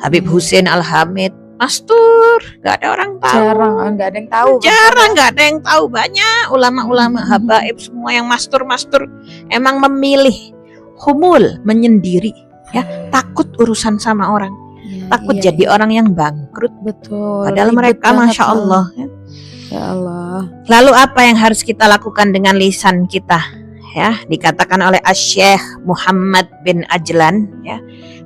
Habib Hussein Al-Hamid mastur, nggak ada orang tahu. Jarang, nggak ada yang tahu. Jarang, nggak ada yang tabu. Banyak ulama-ulama habaib semua yang mastur emang memilih humul, menyendiri, ya, takut urusan sama orang, takut jadi orang yang bangkrut. Betul. Padahal mereka masya Allah. Ya Allah. Lalu apa yang harus kita lakukan dengan lisan kita? Ya, dikatakan oleh Asy-Syaikh Muhammad bin Ajlan. Ya,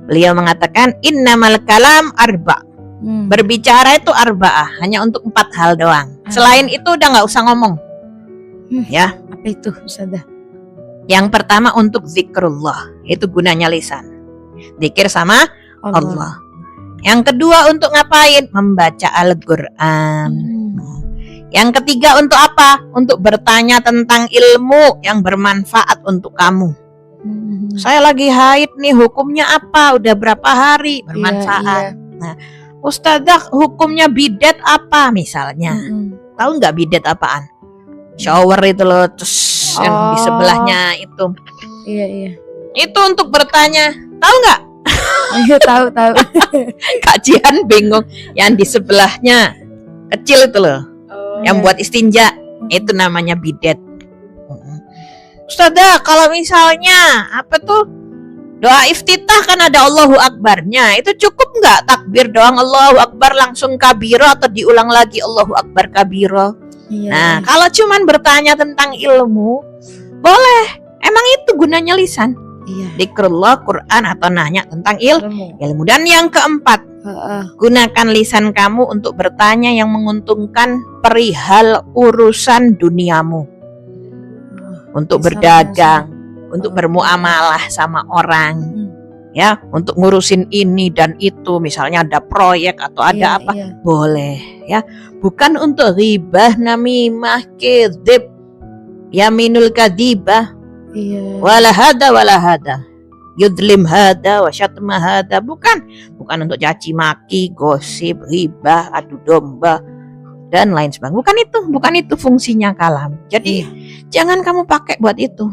beliau mengatakan innamal kalam arba. Berbicara itu arba'ah, hanya untuk 4 hal doang. Selain itu udah nggak usah ngomong. Ya. Apa itu, Ustazah? Yang pertama untuk zikrullah, itu gunanya lisan. Zikir sama Allah. Yang kedua untuk ngapain? Membaca Al-Quran. Yang ketiga untuk apa? Untuk bertanya tentang ilmu yang bermanfaat untuk kamu. Saya lagi haid nih, hukumnya apa? Udah berapa hari? Bermanfaat. Nah, Ustazah, hukumnya bidet apa misalnya? Tahu nggak bidet apaan? Shower itu loh, terus yang di sebelahnya itu. Iya. Itu untuk bertanya. Tahu nggak? Iya, tahu. Kak Jihan bingung. Yang di sebelahnya kecil itu loh, yang buat istinja, itu namanya bidet. Ustazah, kalau misalnya apa tuh? Doa iftitah kan ada Allahu Akbarnya. Itu cukup nggak takbir doang Allahu Akbar langsung kabiro, atau diulang lagi Allahu Akbar kabiro? Nah, kalau cuman bertanya tentang ilmu, boleh. Emang itu gunanya lisan. Zikrullah, Quran, atau nanya tentang ilmu. Dan yang keempat, gunakan lisan kamu untuk bertanya yang menguntungkan perihal urusan duniamu. Untuk berdagang, untuk bermuamalah sama orang, ya, untuk ngurusin ini dan itu, misalnya ada proyek atau ada apa, boleh, ya, bukan untuk ghibah, namimah, kedzib, yaminul kadibah, wala hada, yudlim hada, wa syatma hada, bukan untuk caci maki, gosip, ghibah, adu domba dan lain sebagainya. Bukan itu fungsinya kalam. Jadi jangan kamu pakai buat itu.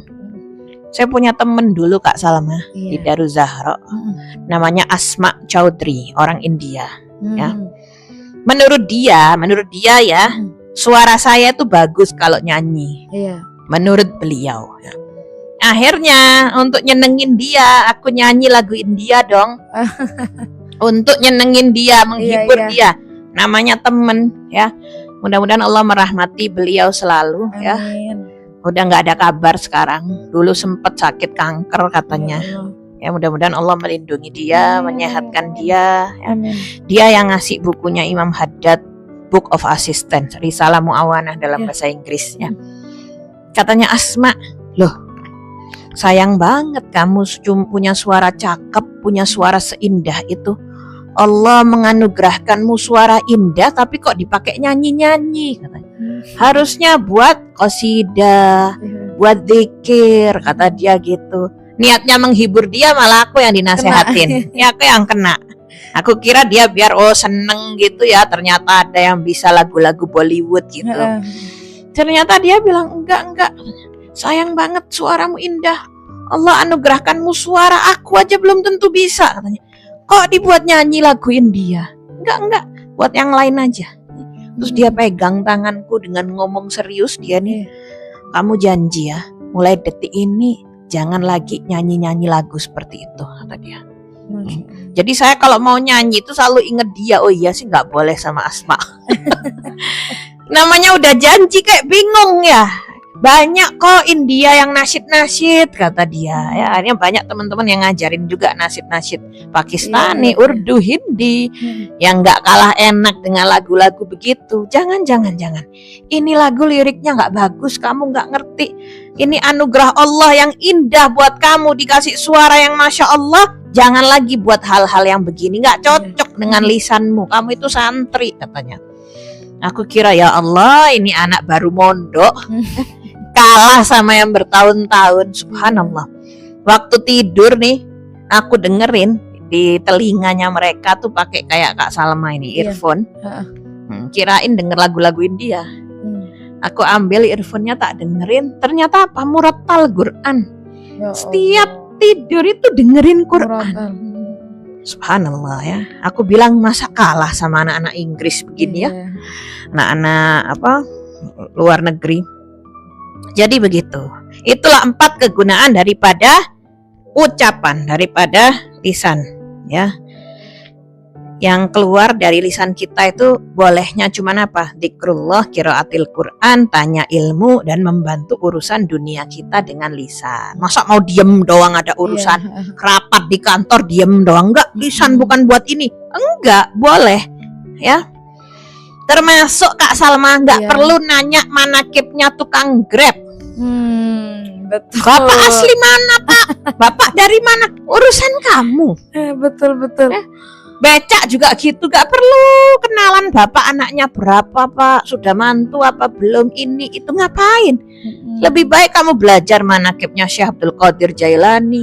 Saya punya temen dulu Kak Salma di Iya. Daruz Zahra, namanya Asma Chaudhry, orang India. Ya. Menurut dia ya, suara saya tuh bagus kalau nyanyi. Iya. Menurut beliau. Ya. Akhirnya untuk nyenengin dia, aku nyanyi lagu India dong. Untuk nyenengin dia, menghibur dia. Namanya temen ya. Mudah-mudahan Allah merahmati beliau selalu ya. Amin. Udah nggak ada kabar sekarang. Dulu sempat sakit kanker katanya. Ya Allah. Ya mudah-mudahan Allah melindungi dia, menyehatkan dia. Ya. Amin. Dia yang ngasih bukunya Imam Haddad, Book of Assistance, Risalah Muawanah dalam Ya. bahasa Inggris. Ya. Katanya Asma, loh sayang banget kamu punya suara cakep, punya suara seindah itu. Allah menganugerahkanmu suara indah tapi kok dipakai nyanyi-nyanyi katanya. Harusnya buat qasidah, buat zikir kata dia gitu. Niatnya menghibur dia malah aku yang dinasehatin. Ya aku yang kena. Aku kira dia biar seneng gitu ya, ternyata ada yang bisa lagu-lagu Bollywood gitu. Ternyata dia bilang enggak. Sayang banget suaramu indah. Allah anugerahkanmu suara, aku aja belum tentu bisa katanya. Kok dibuat nyanyi lagu India? Enggak, buat yang lain aja. Terus dia pegang tanganku dengan ngomong serius dia nih. Kamu janji ya, mulai detik ini jangan lagi nyanyi-nyanyi lagu seperti itu kata dia. Jadi saya kalau mau nyanyi itu selalu inget dia. Oh iya sih nggak boleh sama Asma. Namanya udah janji kayak bingung ya. Banyak kok India yang nasyid-nasyid kata dia. Ya, akhirnya banyak teman-teman yang ngajarin juga nasyid-nasyid Pakistani, Urdu, Hindi yang nggak kalah enak dengan lagu-lagu begitu. Jangan. Ini lagu liriknya nggak bagus, kamu nggak ngerti. Ini anugerah Allah yang indah buat kamu, dikasih suara yang masya Allah. Jangan lagi buat hal-hal yang begini, nggak cocok dengan lisanmu. Kamu itu santri katanya. Aku kira ya Allah ini anak baru mondok. Kalah sama yang bertahun-tahun, subhanallah. Waktu tidur nih, aku dengerin di telinganya mereka tuh pakai kayak Kak Salma ini earphone. Kirain denger lagu-lagu India. Aku ambil earphone-nya tak dengerin, ternyata apa? Murattal Quran. Setiap tidur itu dengerin Quran. Subhanallah ya. Aku bilang masa kalah sama anak-anak Inggris begini ya. Anak-anak luar negeri. Jadi begitu. Itulah 4 kegunaan daripada ucapan, daripada lisan ya. Yang keluar dari lisan kita itu bolehnya cuman apa? Dzikrullah, qiraatil Quran, tanya ilmu dan membantu urusan dunia kita dengan lisan. Masa mau diem doang ada urusan? Rapat di kantor diem doang? Enggak, lisan bukan buat ini. Enggak, boleh ya. Termasuk Kak Salma enggak perlu nanya manakibnya tukang Grab. Betul. Bapak asli mana Pak? Bapak dari mana? Urusan kamu. Betul. Becak juga gitu, gak perlu kenalan bapak anaknya berapa Pak, sudah mantu apa belum, ini itu ngapain. Lebih baik kamu belajar manakibnya Syekh Abdul Qadir Jailani,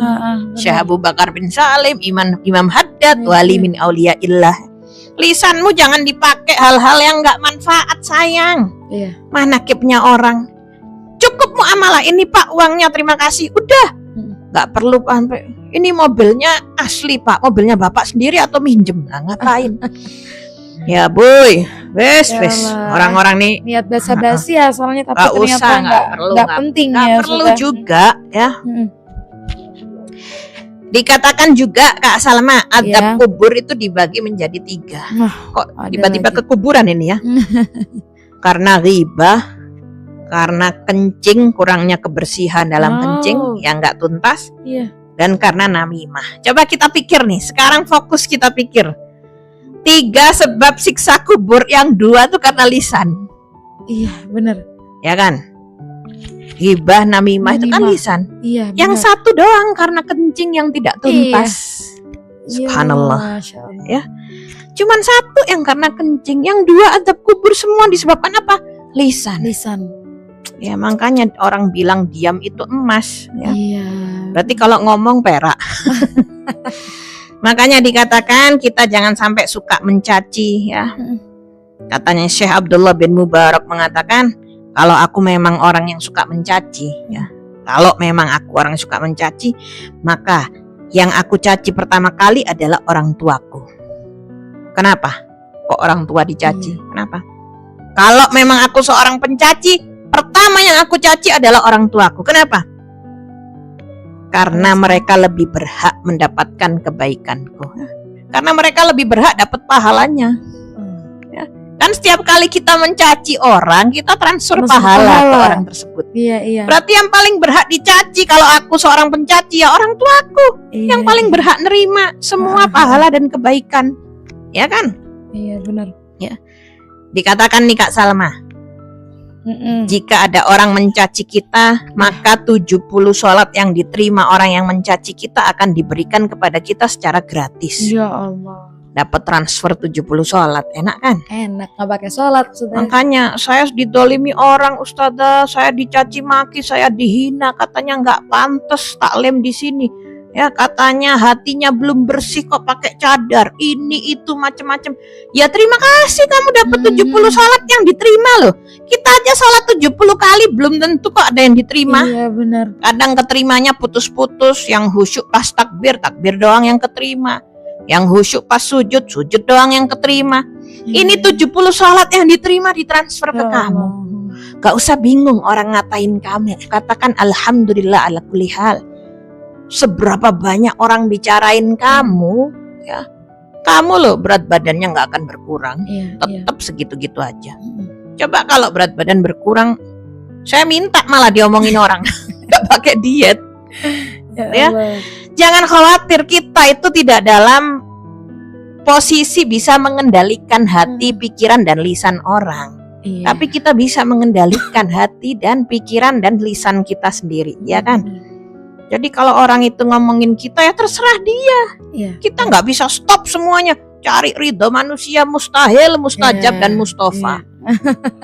Syekh Abu Bakar bin Salim, Imam Haddad, wali min auliyaillah. Lisanmu jangan dipakai hal-hal yang gak manfaat sayang. Manakibnya orang. Cukup muamalah ini Pak, uangnya terima kasih, udah. Gak perlu sampai ini mobilnya asli Pak, mobilnya Bapak sendiri atau minjem, nah ngapain? Ya boy, wes orang-orang nih niat basa-basi ya soalnya, tapi gak ternyata usah, nggak penting gak ya. perlu sudah. juga ya. Dikatakan juga Kak Salma, adab kubur itu dibagi menjadi 3. Kok tiba-tiba ke kuburan ini ya? Karena ghibah, karena kencing, kurangnya kebersihan dalam kencing yang nggak tuntas, dan karena namimah. Coba kita pikir nih, sekarang fokus kita pikir. 3 sebab siksa kubur, yang 2 tuh karena lisan. Iya benar. Ya kan? Ghibah, namimah itu kan lisan. Iya. Yang 1 doang karena kencing yang tidak tuntas. Subhanallah. Ya. Cuman 1 yang karena kencing, yang 2 adab kubur semua disebabkan apa? Lisan. Ya makanya orang bilang diam itu emas ya. Iya. Berarti kalau ngomong perak. Makanya dikatakan kita jangan sampai suka mencaci ya. Katanya Syekh Abdullah bin Mubarak mengatakan, kalau aku memang orang yang suka mencaci ya, Kalau memang aku orang suka mencaci, maka yang aku caci pertama kali adalah orang tuaku. Kenapa? Kok orang tua dicaci? Kenapa? Kalau memang aku seorang pencaci, pertama yang aku caci adalah orang tuaku. Kenapa? Karena mereka lebih berhak mendapatkan kebaikanku. Karena mereka lebih berhak dapat pahalanya. Kan setiap kali kita mencaci orang, kita transfer pahala ke orang tersebut. Iya. Berarti yang paling berhak dicaci kalau aku seorang pencaci ya orang tuaku. Yang paling berhak nerima semua pahala dan kebaikan. Ya kan? Iya, benar. Ya. Dikatakan nih Kak Salma, jika ada orang mencaci kita, maka 70 sholat yang diterima orang yang mencaci kita akan diberikan kepada kita secara gratis. Ya Allah. Dapat transfer 70 sholat, enak kan? Enak, nggak pakai sholat. Makanya saya didolimi orang, Ustazah, saya dicaci maki, saya dihina, katanya nggak pantas taklim di sini. Ya katanya hatinya belum bersih kok pakai cadar, ini itu macam-macam. Ya terima kasih kamu dapat 70 sholat yang diterima loh. Kita aja sholat 70 kali belum tentu kok ada yang diterima. Iya benar. Kadang keterimanya putus-putus, yang khusyuk pas takbir doang yang keterima. Yang khusyuk pas sujud doang yang keterima. Ini 70 sholat yang diterima ditransfer ke kamu. Gak usah bingung orang ngatain kamu. Katakan alhamdulillah ala kulli hal. Seberapa banyak orang bicarain kamu, ya, kamu loh berat badannya gak akan berkurang. Tetap segitu-gitu aja. Coba kalau berat badan berkurang, saya minta malah diomongin orang. Gak pakai diet. Ya. Jangan khawatir, kita itu tidak dalam posisi bisa mengendalikan hati, pikiran, dan lisan orang. Tapi kita bisa mengendalikan hati dan pikiran dan lisan kita sendiri, ya kan? Jadi kalau orang itu ngomongin kita ya terserah dia. Kita nggak bisa stop semuanya. Cari ridho manusia mustahil, mustajab, dan mustafa.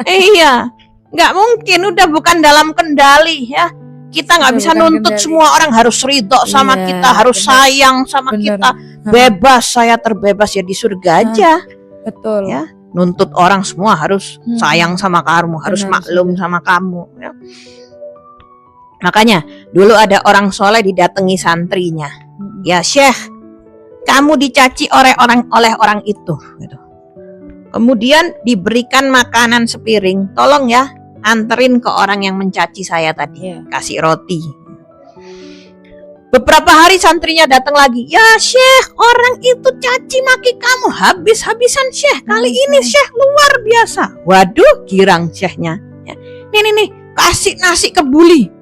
Iya, nggak mungkin. Udah bukan dalam kendali ya. Kita nggak bisa nuntut semua orang harus ridho sama kita, harus sayang sama kita. Bebas, saya terbebas ya di surga aja. Betul. Ya, nuntut orang semua harus sayang sama kamu, harus maklum sama kamu. Ya. Makanya dulu ada orang soleh didatangi santrinya. Ya Syekh, kamu dicaci oleh orang itu. Gitu. Kemudian diberikan makanan sepiring. Tolong ya, anterin ke orang yang mencaci saya tadi, kasih roti. Beberapa hari santrinya datang lagi. Ya Syekh, orang itu caci maki kamu habis-habisan Syekh. Kali ini Syekh luar biasa. Waduh, girang Syekhnya. Ya. Nih, kasih nasi kebuli.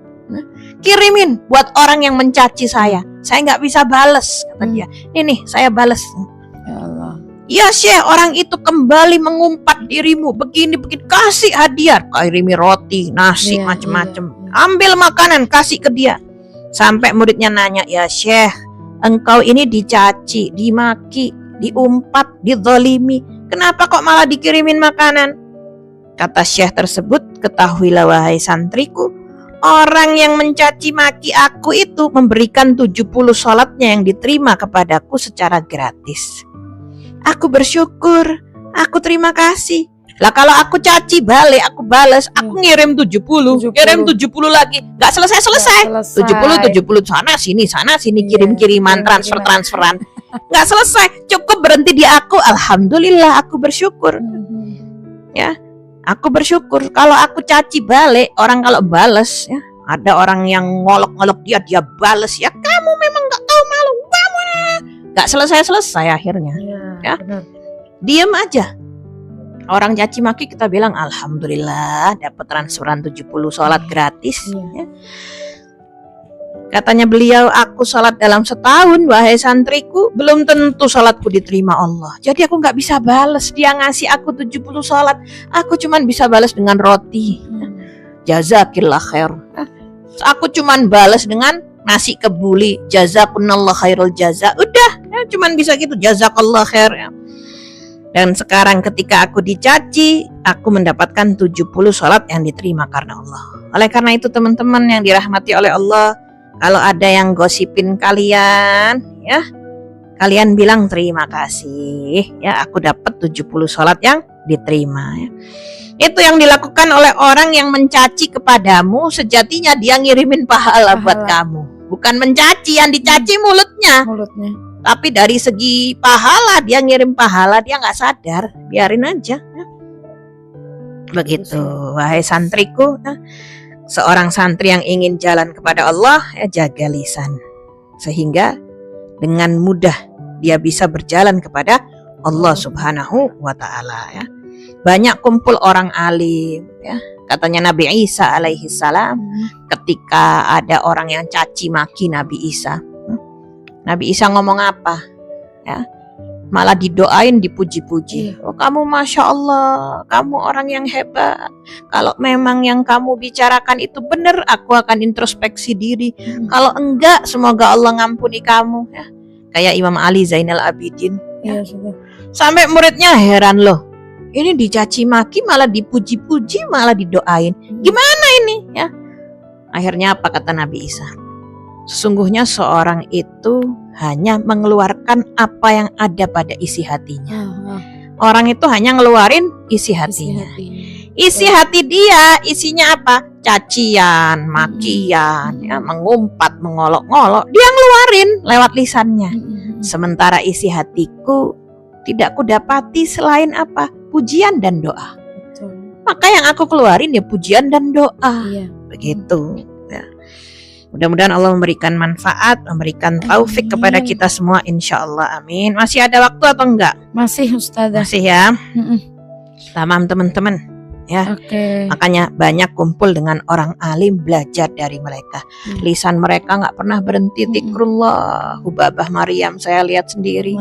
Kirimin buat orang yang mencaci saya. Saya nggak bisa bales, kata dia. Nih, saya bales. Ya Allah. Ya Syekh, orang itu kembali mengumpat dirimu begini, kasih hadiah, kirimi roti, nasi, macam-macam. Ambil makanan, kasih ke dia. Sampai muridnya nanya, ya Syekh, engkau ini dicaci, dimaki, diumpat, dizalimi, kenapa kok malah dikirimin makanan? Kata Syekh tersebut, ketahuilah wahai santriku, orang yang mencaci maki aku itu memberikan 70 sholatnya yang diterima kepadaku secara gratis. Aku bersyukur, aku terima kasih. Lah kalau aku caci balik, aku balas, aku ngirim 70, kirim 70 lagi, gak selesai. 70 sana sini kirim-kiriman, transferan. Gak selesai, cukup berhenti di aku. Alhamdulillah, aku bersyukur. Ya, aku bersyukur. Kalau aku caci balik, orang kalau balas, ya, ada orang yang ngolok-ngolok dia balas, ya kamu memang gak tahu malu, kamu gak selesai akhirnya. Ya, diam aja. Orang caci maki kita bilang alhamdulillah dapat transferan 70 sholat gratis. Ya. Katanya beliau, aku sholat dalam setahun wahai santriku, belum tentu sholatku diterima Allah. Jadi aku gak bisa balas. Dia ngasih aku 70 sholat, aku cuman bisa balas dengan roti. Jazakillah khair. Aku cuman balas dengan nasi kebuli, jazakunallah khairul jaza. Udah, ya, cuman bisa gitu, jazakallah khair. Ya. Dan sekarang ketika aku dicaci, aku mendapatkan 70 sholat yang diterima karena Allah. Oleh karena itu teman-teman yang dirahmati oleh Allah, kalau ada yang gosipin kalian, ya, kalian bilang terima kasih. Ya, aku dapat 70 sholat yang diterima. Ya. Itu yang dilakukan oleh orang yang mencaci kepadamu, sejatinya dia ngirimin pahala buat kamu. Bukan mencaci, yang dicaci mulutnya. Tapi dari segi pahala, dia ngirim pahala, dia nggak sadar. Biarin aja. Begitu, wahai santriku. Seorang santri yang ingin jalan kepada Allah, jaga lisan. Sehingga dengan mudah dia bisa berjalan kepada Allah Subhanahu wa Ta'ala, ya. Banyak kumpul orang alim, ya. Katanya Nabi Isa alaihi salam, ketika ada orang yang caci maki Nabi Isa, Nabi Isa ngomong apa? Ya, malah didoain, dipuji-puji. Oh, kamu Masya Allah, kamu orang yang hebat. Kalau memang yang kamu bicarakan itu benar, aku akan introspeksi diri. Kalau enggak, semoga Allah ngampuni kamu, ya. Kayak Imam Ali Zainal Abidin, ya. Sampai muridnya heran, loh, ini dicaci maki malah dipuji-puji, malah didoain. Gimana ini, ya? Akhirnya apa kata Nabi Isa? Sesungguhnya seorang itu hanya mengeluarkan apa yang ada pada isi hatinya. Orang itu hanya ngeluarin isi hatinya. Isi hati dia isinya apa? Cacian, makian, ya, mengumpat, mengolok-ngolok. Dia ngeluarin lewat lisannya. Sementara isi hatiku tidak kudapati selain apa? Pujian dan doa. Maka yang aku keluarin ya pujian dan doa. Begitu, ya. Mudah-mudahan Allah memberikan manfaat, memberikan taufik kepada kita semua, insya Allah, amin. Masih ada waktu atau enggak? Masih, Ustazah. Masih, ya. Tamam teman-teman, ya. Makanya banyak kumpul dengan orang alim, belajar dari mereka. Lisan mereka nggak pernah berhenti zikrullah. Hubabah Maryam saya lihat sendiri.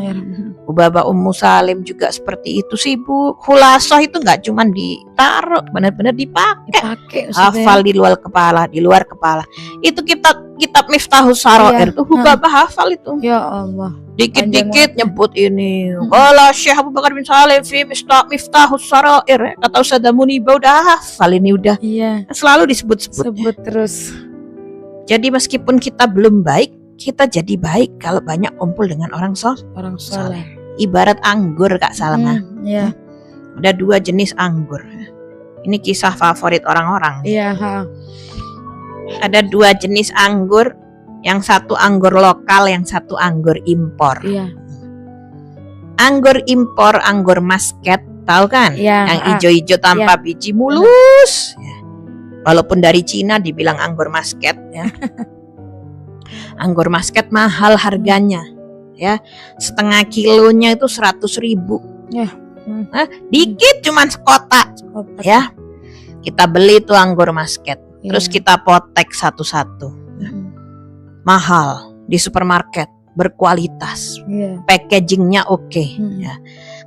Hubabah Ummu Salim juga seperti itu, sibuk. Khulasah itu nggak cuma ditaruh, benar-benar dipakai. Hafal di luar kepala. Itu kitab Miftahus Sarair itu Hubabah hafal itu. Ya Allah. Dikit-dikit nyebut ini. Kalau Syekh Abu Bakar bin Salim fi Miftahus Sarair, kata Ustaz Muniba udah hafal ini udah. Selalu disebut-sebut. Sebut terus. Jadi meskipun kita belum baik, kita jadi baik kalau banyak kumpul dengan orang soleh. Ibarat anggur, Kak Salma. Ada 2 jenis anggur. Ini kisah favorit orang-orang. Ada 2 jenis anggur. Yang satu anggur lokal, yang satu anggur impor. Anggur impor, anggur muscat, tahu kan? Yang hijau-hijau tanpa biji, mulus. Walaupun dari Cina dibilang anggur muscat, ya. Anggur muscat mahal harganya, ya. Setengah kilonya itu 100.000. Dikit cuman sekotak, ya. Kita beli tuh anggur muscat, terus kita potek satu-satu. Mahal di supermarket, berkualitas, packagingnya oke, ya.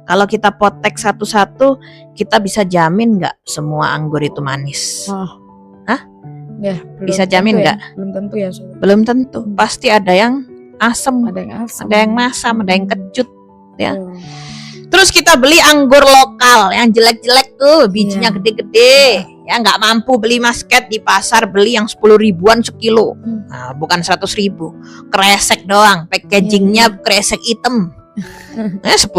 Kalau kita potek satu-satu, kita bisa jamin nggak semua anggur itu manis? Bisa jamin nggak? Belum tentu ya. Belum tentu. Pasti ada yang asam, ada yang masam, ada yang kecut, ya. Terus kita beli anggur lokal yang jelek-jelek tuh, bijinya gede-gede, ya nggak mampu beli muscat di pasar, beli yang 10 ribuan sekilo, nah, bukan 100.000, kresek doang, packagingnya kresek hitam, 10.000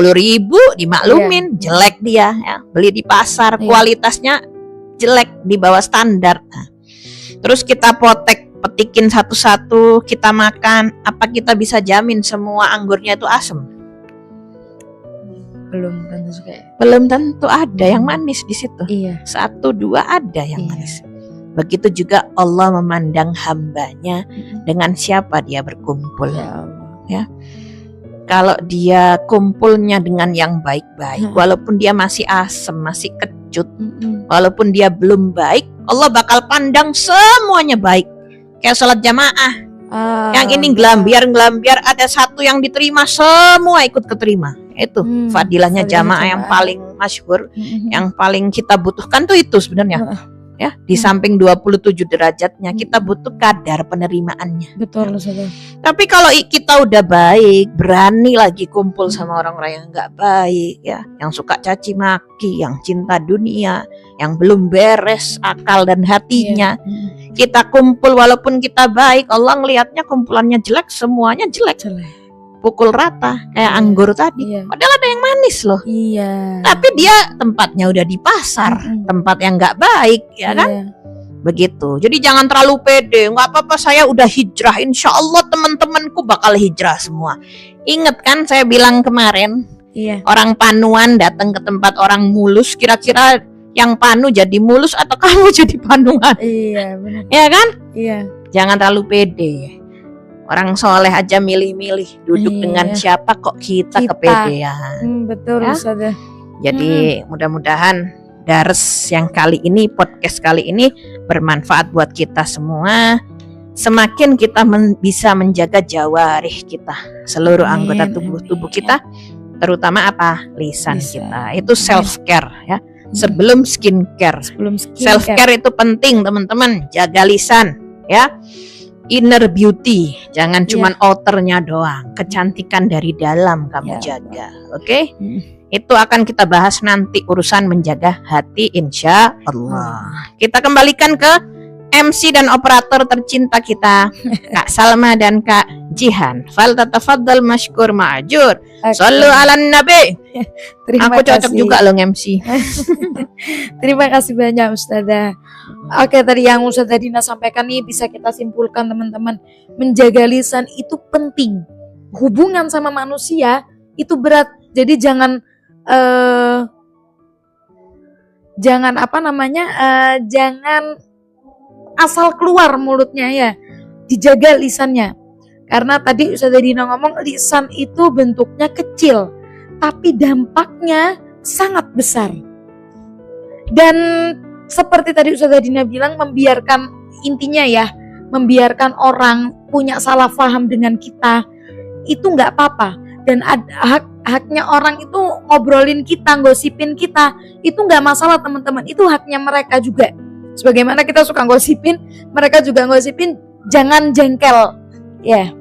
dimaklumin, jelek dia, ya. Beli di pasar, kualitasnya jelek, di bawah standar. Nah, terus kita potek, petikin satu-satu, kita makan, apa kita bisa jamin semua anggurnya itu asam? Belum tentu, ada yang manis di situ. 1, 2 ada yang manis. Begitu juga Allah memandang hambanya dengan siapa dia berkumpul. Ya. Kalau dia kumpulnya dengan yang baik-baik, walaupun dia masih asem, masih kecut, walaupun dia belum baik, Allah bakal pandang semuanya baik. Kayak sholat jamaah. Yang ini gelambiar, ada satu yang diterima, semua ikut keterima. Itu fadilahnya jamaah yang paling masyhur, yang paling kita butuhkan tuh itu sebenarnya. Ya, di samping 27 derajatnya, kita butuh kadar penerimaannya. Betul, Tapi kalau kita udah baik, berani lagi kumpul sama orang-orang yang nggak baik, ya, yang suka caci maki, yang cinta dunia, yang belum beres akal dan hatinya. Kita kumpul walaupun kita baik, Allah ngelihatnya kumpulannya jelek, semuanya jelek. pukul rata kayak anggur tadi. Iya. Padahal ada yang manis loh. Iya. Tapi dia tempatnya udah di pasar, tempat yang nggak baik, ya kan? Iya. Begitu. Jadi jangan terlalu pede. Nggak apa-apa, saya udah hijrah. Insya Allah teman-temanku bakal hijrah semua. Ingat kan saya bilang kemarin, Iya. orang panuan datang ke tempat orang mulus. Kira-kira yang panu jadi mulus atau kamu jadi panuan? Iya, benar. Ya kan? Iya. Jangan terlalu pede. Orang soleh aja milih-milih duduk Iya. dengan siapa kok kita kepedean. Betul, Ya. Ustazah. Jadi mudah-mudahan Dars yang kali ini, podcast kali ini bermanfaat buat kita semua. Semakin kita bisa menjaga jawarih kita, seluruh anggota tubuh kita, terutama apa? Lisan kita. Itu self care ya. Sebelum skincare. Self care itu penting teman-teman. Jaga lisan ya. Inner beauty, jangan cuman outernya doang. Kecantikan dari dalam kamu jaga. Oke? Itu akan kita bahas nanti urusan menjaga hati insya Allah. Kita kembalikan ke MC dan operator tercinta kita, Kak Salma dan Kak Jihan. Fal tatafaddal mashkur ma'jur. Shallu ala nabi. Aku cocok juga loh MC. Terima kasih banyak Ustazah. Oke, tadi yang Ustazah Dina sampaikan nih bisa kita simpulkan teman-teman. Menjaga lisan itu penting. Hubungan sama manusia itu berat. Jadi jangan jangan asal keluar mulutnya ya. Dijaga lisannya. Karena tadi Ustazah Dina ngomong lisan itu bentuknya kecil, tapi dampaknya sangat besar. Dan seperti tadi Ustazah Dina bilang, membiarkan orang punya salah paham dengan kita itu nggak apa-apa. Dan haknya orang itu ngobrolin kita, gosipin kita, itu nggak masalah teman-teman. Itu haknya mereka juga. Sebagaimana kita suka gosipin, mereka juga gosipin. Jangan jengkel, ya.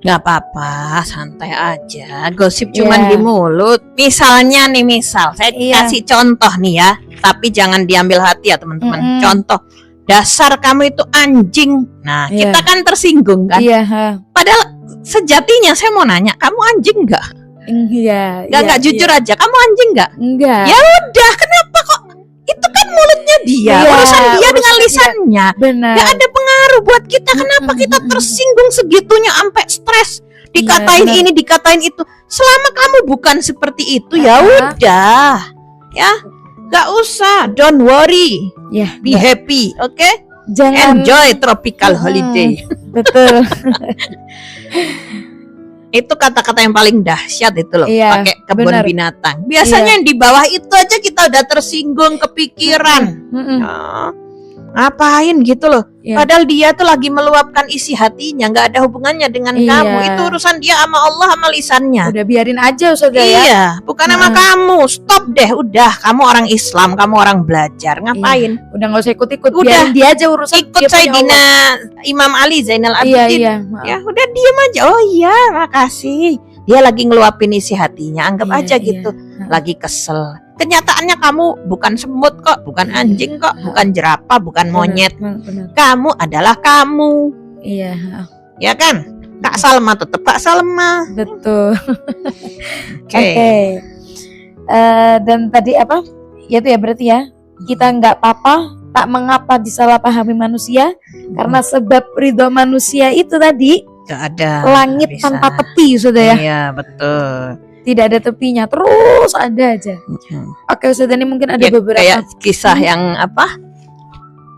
Nggak apa-apa, santai aja. Gosip cuman di mulut. Misalnya nih, saya kasih contoh nih ya. Tapi jangan diambil hati ya teman-teman. Contoh, dasar kamu itu anjing. Nah, kita kan tersinggung kan. Padahal sejatinya saya mau nanya, kamu anjing nggak? Nggak jujur aja, kamu anjing nggak? Enggak. Ya udah, kenapa kok? Itu kan mulutnya dia, urusan dia dengan lisannya. Benar. Nggak ada pengaruh buat kita. Kenapa kita tersinggung segitunya sampai stres? Dikatain ini, dikatain itu. Selama kamu bukan seperti itu, ya udah, ya, nggak usah. Don't worry, be happy, oke? Jangan enjoy tropical holiday. Betul. Itu kata-kata yang paling dahsyat itu loh, pakai kebun binatang. Biasanya yang di bawah itu aja kita udah tersinggung, kepikiran. Ngapain gitu loh. Padahal dia tuh lagi meluapkan isi hatinya, nggak ada hubungannya dengan kamu. Itu urusan dia sama Allah, sama lisannya. Udah biarin aja Ustazah ya. Iya, bukan sama kamu. Stop deh, udah. Kamu orang Islam, kamu orang belajar. Ngapain? Udah nggak usah ikut-ikut. Udah Biarin dia aja urusan. Ikut Sayyidina Imam Ali Zainal Abidin. Ya, udah diam aja. Oh iya, makasih. Dia lagi ngeluapin isi hatinya. Anggap aja gitu. Lagi kesel. Kenyataannya kamu bukan semut kok, bukan anjing kok, bukan jerapah, bukan monyet. Kamu adalah kamu. Iya. Ya kan? Kak Salma tetap Kak Salma. Betul. Oke. Dan tadi apa? Ya itu ya berarti ya. Kita nggak apa-apa, tak mengapa disalahpahami manusia, karena sebab ridho manusia itu tadi gak ada langit tanpa tepi sudah ya. Iya betul. Tidak ada tepinya, terus ada aja. Oke Ustazah, ini mungkin ada beberapa kayak kisah yang apa?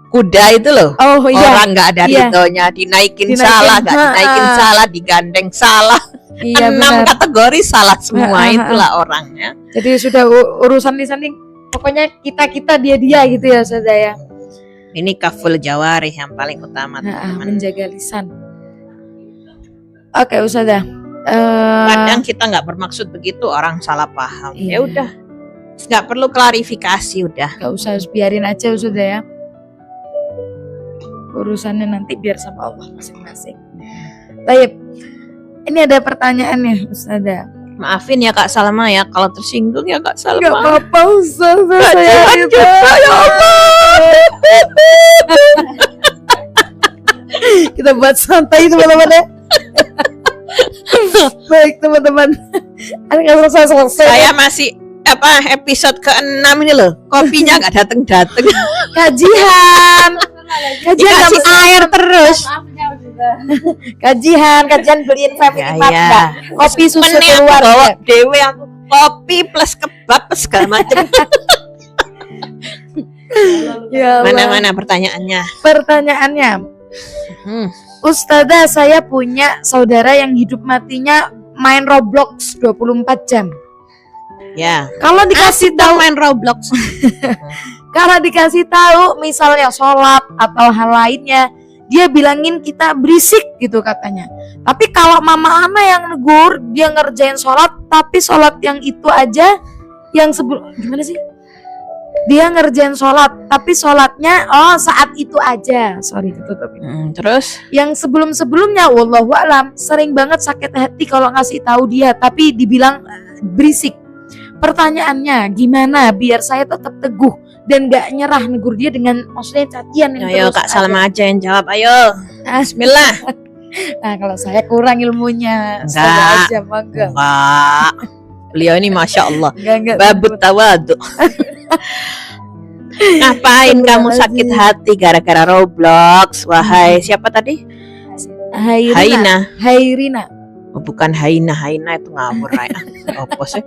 Kuda itu loh. Oh iya. Orang nggak ada ridhonya, dinaikin salah, nggak dinaikin salah, digandeng salah. 6 kategori salah semua. Itulah orangnya. Jadi sudah urusan lisan nih, pokoknya kita dia gitu ya Ustazah ya. Ini kaful jawarih yang paling utama teman-teman. Menjaga lisan. Oke Ustazah. Kadang kita nggak bermaksud begitu, orang salah paham. Ya udah, nggak perlu klarifikasi, udah. Nggak usah, biarin aja Ustazah ya. Urusannya nanti biar sama Allah masing-masing. Baik, ini ada pertanyaan nih Ustazah. Maafin ya Kak Salma ya, kalau tersinggung ya Kak Salma. Gak apa-apa Ustazah, saya juga ya Allah. Kita buat santai teman-teman ya. Baik teman-teman. Nggak selesai. Saya masih episode ke-6 ini loh. Kopinya nggak dateng-dateng. Kajian Dikasih air terus. Kajian beliin family Ya, mart ya. Mbak. Kopi susu Meneh aku keluar. bawa dewe aku kopi plus kebab plus segala macam. Ya Allah. Mana pertanyaannya? Pertanyaannya, Ustazah, saya punya saudara yang hidup matinya main Roblox 24 jam. Ya. Kalau dikasih tahu, main Roblox. kalau dikasih tahu misalnya sholat atau hal lainnya, dia bilangin kita berisik gitu katanya. Tapi kalau mama Ana yang negur, dia ngerjain sholat, tapi sholat yang itu aja yang gimana sih? Dia ngerjain sholat, tapi sholatnya saat itu aja. Sorry ditutupin. Terus? Yang sebelum-sebelumnya, wallahu alam, sering banget sakit hati kalau ngasih tahu dia, tapi dibilang berisik. Pertanyaannya, gimana biar saya tetap teguh dan gak nyerah negur dia dengan maksudnya cacian yang Ayo terus Kak ada. Salma aja yang jawab. Ayo. Bismillah. Nah kalau saya kurang ilmunya, Enggak. saya aja mangga. Wah. Beliau ini masya Allah. Enggak. Babut tawadu. Ngapain kamu sakit hati gara-gara Roblox? Wahai siapa tadi? Hairina. Oh, bukan Haina itu ngawur ya. Apa sih?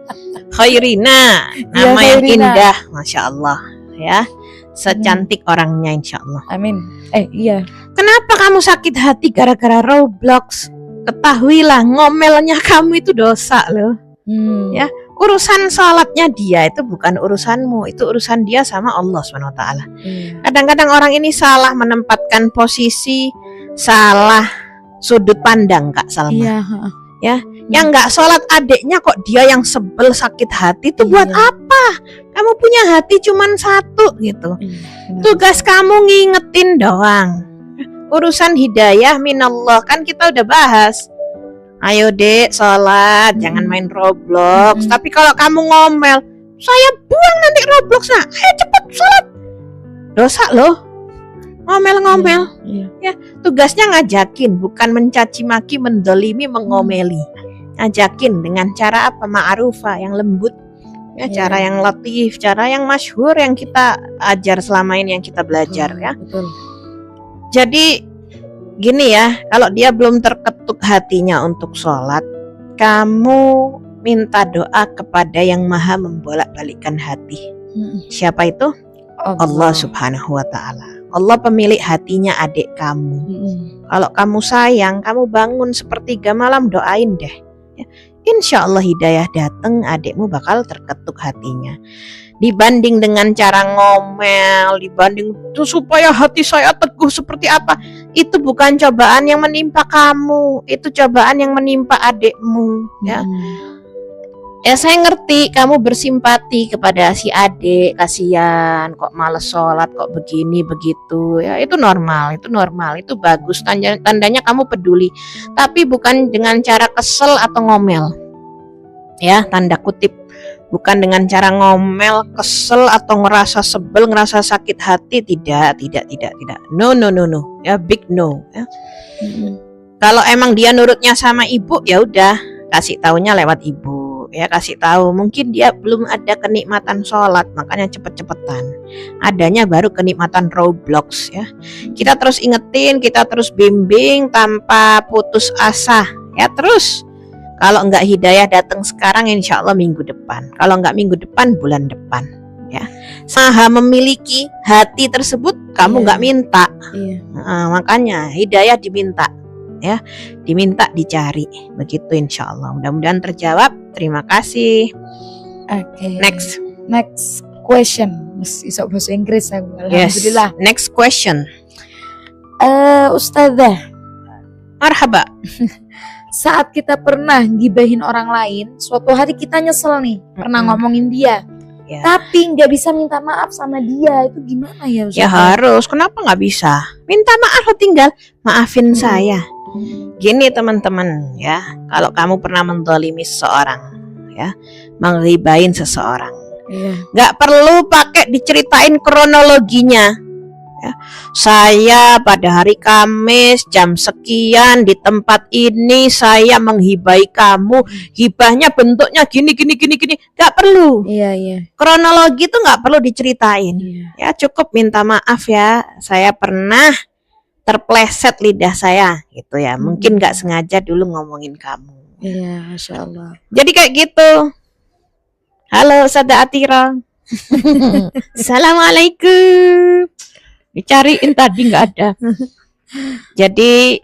Hairina, nama Ya, yang Hairina. indah, masya Allah ya. Secantik orangnya insya Allah. Amin. Iya. Kenapa kamu sakit hati gara-gara Roblox? Ketahuilah ngomelnya kamu itu dosa loh. Ya. Urusan sholatnya dia itu bukan urusanmu, itu urusan dia sama Allah SWT. Kadang-kadang orang ini salah menempatkan posisi, salah sudut pandang Kak Salma. Iya. Ya, yang nggak sholat adiknya kok dia yang sebel sakit hati itu buat apa? Kamu punya hati cuman satu gitu. Tugas kamu ngingetin doang. Urusan hidayah minallah kan kita udah bahas. Ayo dek sholat, jangan main Roblox. Tapi kalau kamu ngomel, saya buang nanti Roblox nah. Ayo cepet sholat. Dosa loh. Ngomel-ngomel. Ya, tugasnya ngajakin, bukan mencaci maki, mendolimi, mengomeli. Ngajakin dengan cara apa? Ma'rufah, yang lembut. Ya, cara yang latif, cara yang masyhur yang kita ajar selama ini, yang kita belajar ya. Betul. Jadi gini ya, kalau dia belum terketuk hatinya untuk sholat, kamu minta doa kepada yang maha membolak-balikkan hati. Siapa itu? Allah Subhanahu wa ta'ala. Allah pemilik hatinya adik kamu. Kalau kamu sayang, kamu bangun sepertiga malam doain deh. Ya. Insya Allah hidayah datang, adikmu bakal terketuk hatinya. Dibanding dengan cara ngomel, dibanding itu supaya hati saya teguh seperti apa, itu bukan cobaan yang menimpa kamu, itu cobaan yang menimpa adikmu. Ya. Ya saya ngerti kamu bersimpati kepada si adik, kasihan kok males sholat, kok begini begitu. Ya itu normal, itu bagus. Tandanya kamu peduli. Tapi bukan dengan cara kesel atau ngomel. Ya, tanda kutip. Bukan dengan cara ngomel, kesel atau ngerasa sebel, ngerasa sakit hati. Tidak. No. Ya big no. Ya. Kalau emang dia nurutnya sama ibu, ya udah kasih taunya lewat ibu. Ya kasih tahu, mungkin dia belum ada kenikmatan sholat, makanya cepet-cepetan. Adanya baru kenikmatan Roblox ya. Kita terus ingetin, kita terus bimbing tanpa putus asa. Ya terus, kalau enggak hidayah datang sekarang, insya Allah minggu depan. Kalau enggak minggu depan, bulan depan. Ya, saha memiliki hati tersebut, kamu enggak minta. Makanya hidayah diminta. Ya, diminta dicari, begitu insya Allah. Mudah-mudahan terjawab. Terima kasih. Oke. Next question. Iso bahasa Inggris aku. Alhamdulillah. Yes. Next question. Ustazah, Marhaba. saat kita pernah gibahin orang lain, suatu hari kita nyesel nih, pernah ngomongin dia, tapi nggak bisa minta maaf sama dia, itu gimana ya Ustazah? Ya harus. Kenapa nggak bisa? Minta maaf, tinggal maafin saya. Gini teman-teman ya, kalau kamu pernah mendolimi seseorang ya, mengribain seseorang, nggak perlu pakai diceritain kronologinya Ya. Saya pada hari Kamis jam sekian di tempat ini saya menghibai kamu. Hibahnya bentuknya gini. Gak perlu. Iya. Kronologi itu gak perlu diceritain. Iya. Ya cukup minta maaf ya. Saya pernah terpleset lidah saya gitu ya. Mungkin gak sengaja dulu ngomongin kamu. Iya, Masya Allah. Jadi kayak gitu. Halo Ustazah Atira. Assalamualaikum. Dicariin tadi nggak ada. Jadi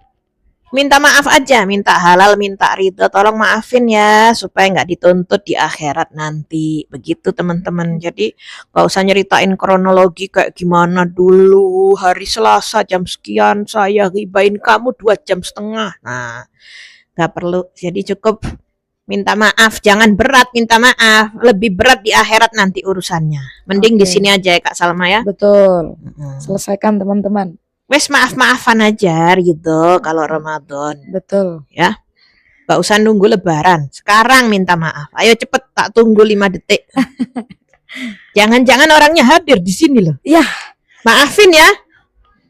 minta maaf aja, minta halal, minta ridho, tolong maafin ya supaya nggak dituntut di akhirat nanti. Begitu teman-teman. Jadi nggak usah nyeritain kronologi kayak gimana dulu hari Selasa jam sekian saya ghibain kamu 2,5 jam. Nah, nggak perlu. Jadi cukup minta maaf, jangan berat minta maaf, lebih berat di akhirat nanti urusannya. Mending di sini aja ya Kak Salma ya. Betul. Selesaikan teman-teman. Wes maaf-maafan aja gitu kalau Ramadan. Betul. Ya. Gak usah nunggu lebaran. Sekarang minta maaf. Ayo cepet, tak tunggu 5 detik. Jangan-jangan orangnya hadir di sini loh. Ya. Maafin ya.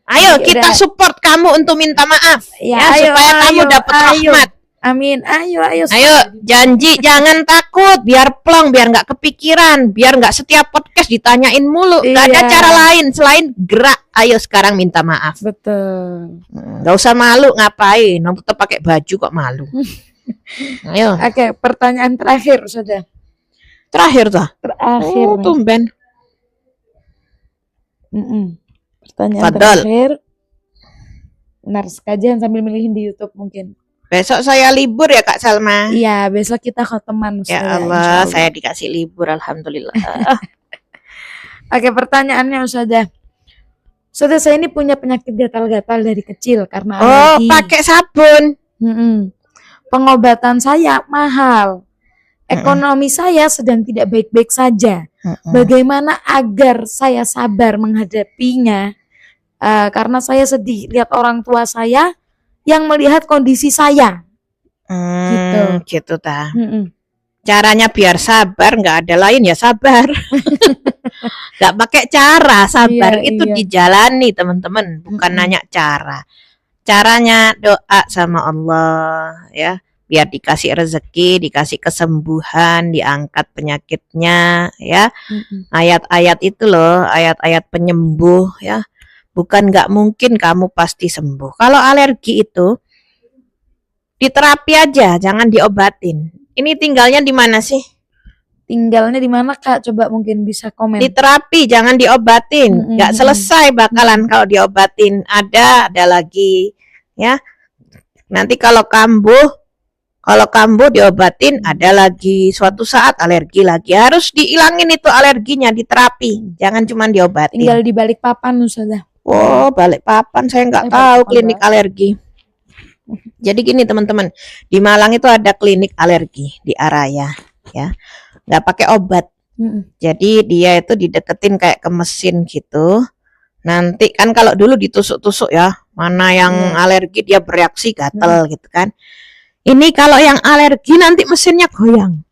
Ayo Ayo, kita udah. support kamu untuk minta maaf. Ya, Ya, supaya kamu dapat rahmat. Amin. Ayo. Ayo janji jangan takut, biar plong, biar nggak kepikiran, biar nggak setiap podcast ditanyain mulu. Nggak ada Iya. cara lain selain gerak. Ayo sekarang minta maaf. Betul. Nggak usah malu, ngapain? Nong tetap pakai baju kok malu. Ayo Oke, pertanyaan terakhir sudah. terakhir tuh. Terakhir. Oh, nih. tumben. Pertanyaan Fadal. terakhir. Benar, kajian sambil milihin di YouTube mungkin. Besok saya libur ya Kak Salma. Iya, besok kita khoteman. Ya Ustazah, Allah, insya saya dikasih libur, alhamdulillah. Oke, pertanyaannya Ustazah. Ustazah, saya ini punya penyakit gatal-gatal dari kecil karena Oh, alergi. pakai sabun. Pengobatan saya mahal. Ekonomi saya sedang tidak baik-baik saja. Bagaimana agar saya sabar menghadapinya? Karena saya sedih lihat orang tua saya yang melihat kondisi saya. Gitu ta. Caranya biar sabar, nggak ada lain ya sabar. Nggak pakai cara, sabar Iya, itu iya. dijalani teman-teman, bukan nanya cara. Caranya doa sama Allah ya, biar dikasih rezeki, dikasih kesembuhan, diangkat penyakitnya ya. Ayat-ayat itu loh, ayat-ayat penyembuh ya. Bukan nggak mungkin kamu pasti sembuh. Kalau alergi itu diterapi aja, jangan diobatin. Ini tinggalnya di mana sih? Tinggalnya di mana Kak? Coba mungkin bisa komen. Diterapi, jangan diobatin. Nggak selesai bakalan kalau diobatin. Ada lagi ya. Nanti kalau kambuh diobatin, ada lagi. Suatu saat alergi lagi. Harus dihilangin itu alerginya, diterapi. Jangan cuma diobatin. Tinggal di balik papan Ustazah. Oh, Balikpapan saya nggak tahu Balikpapan, klinik alergi. Jadi gini teman-teman, di Malang itu ada klinik alergi di Araya, ya, nggak pakai obat. Jadi dia itu dideketin kayak ke mesin gitu. Nanti kan kalau dulu ditusuk-tusuk ya, mana yang alergi dia bereaksi gatel gitu kan. Ini kalau yang alergi nanti mesinnya goyang.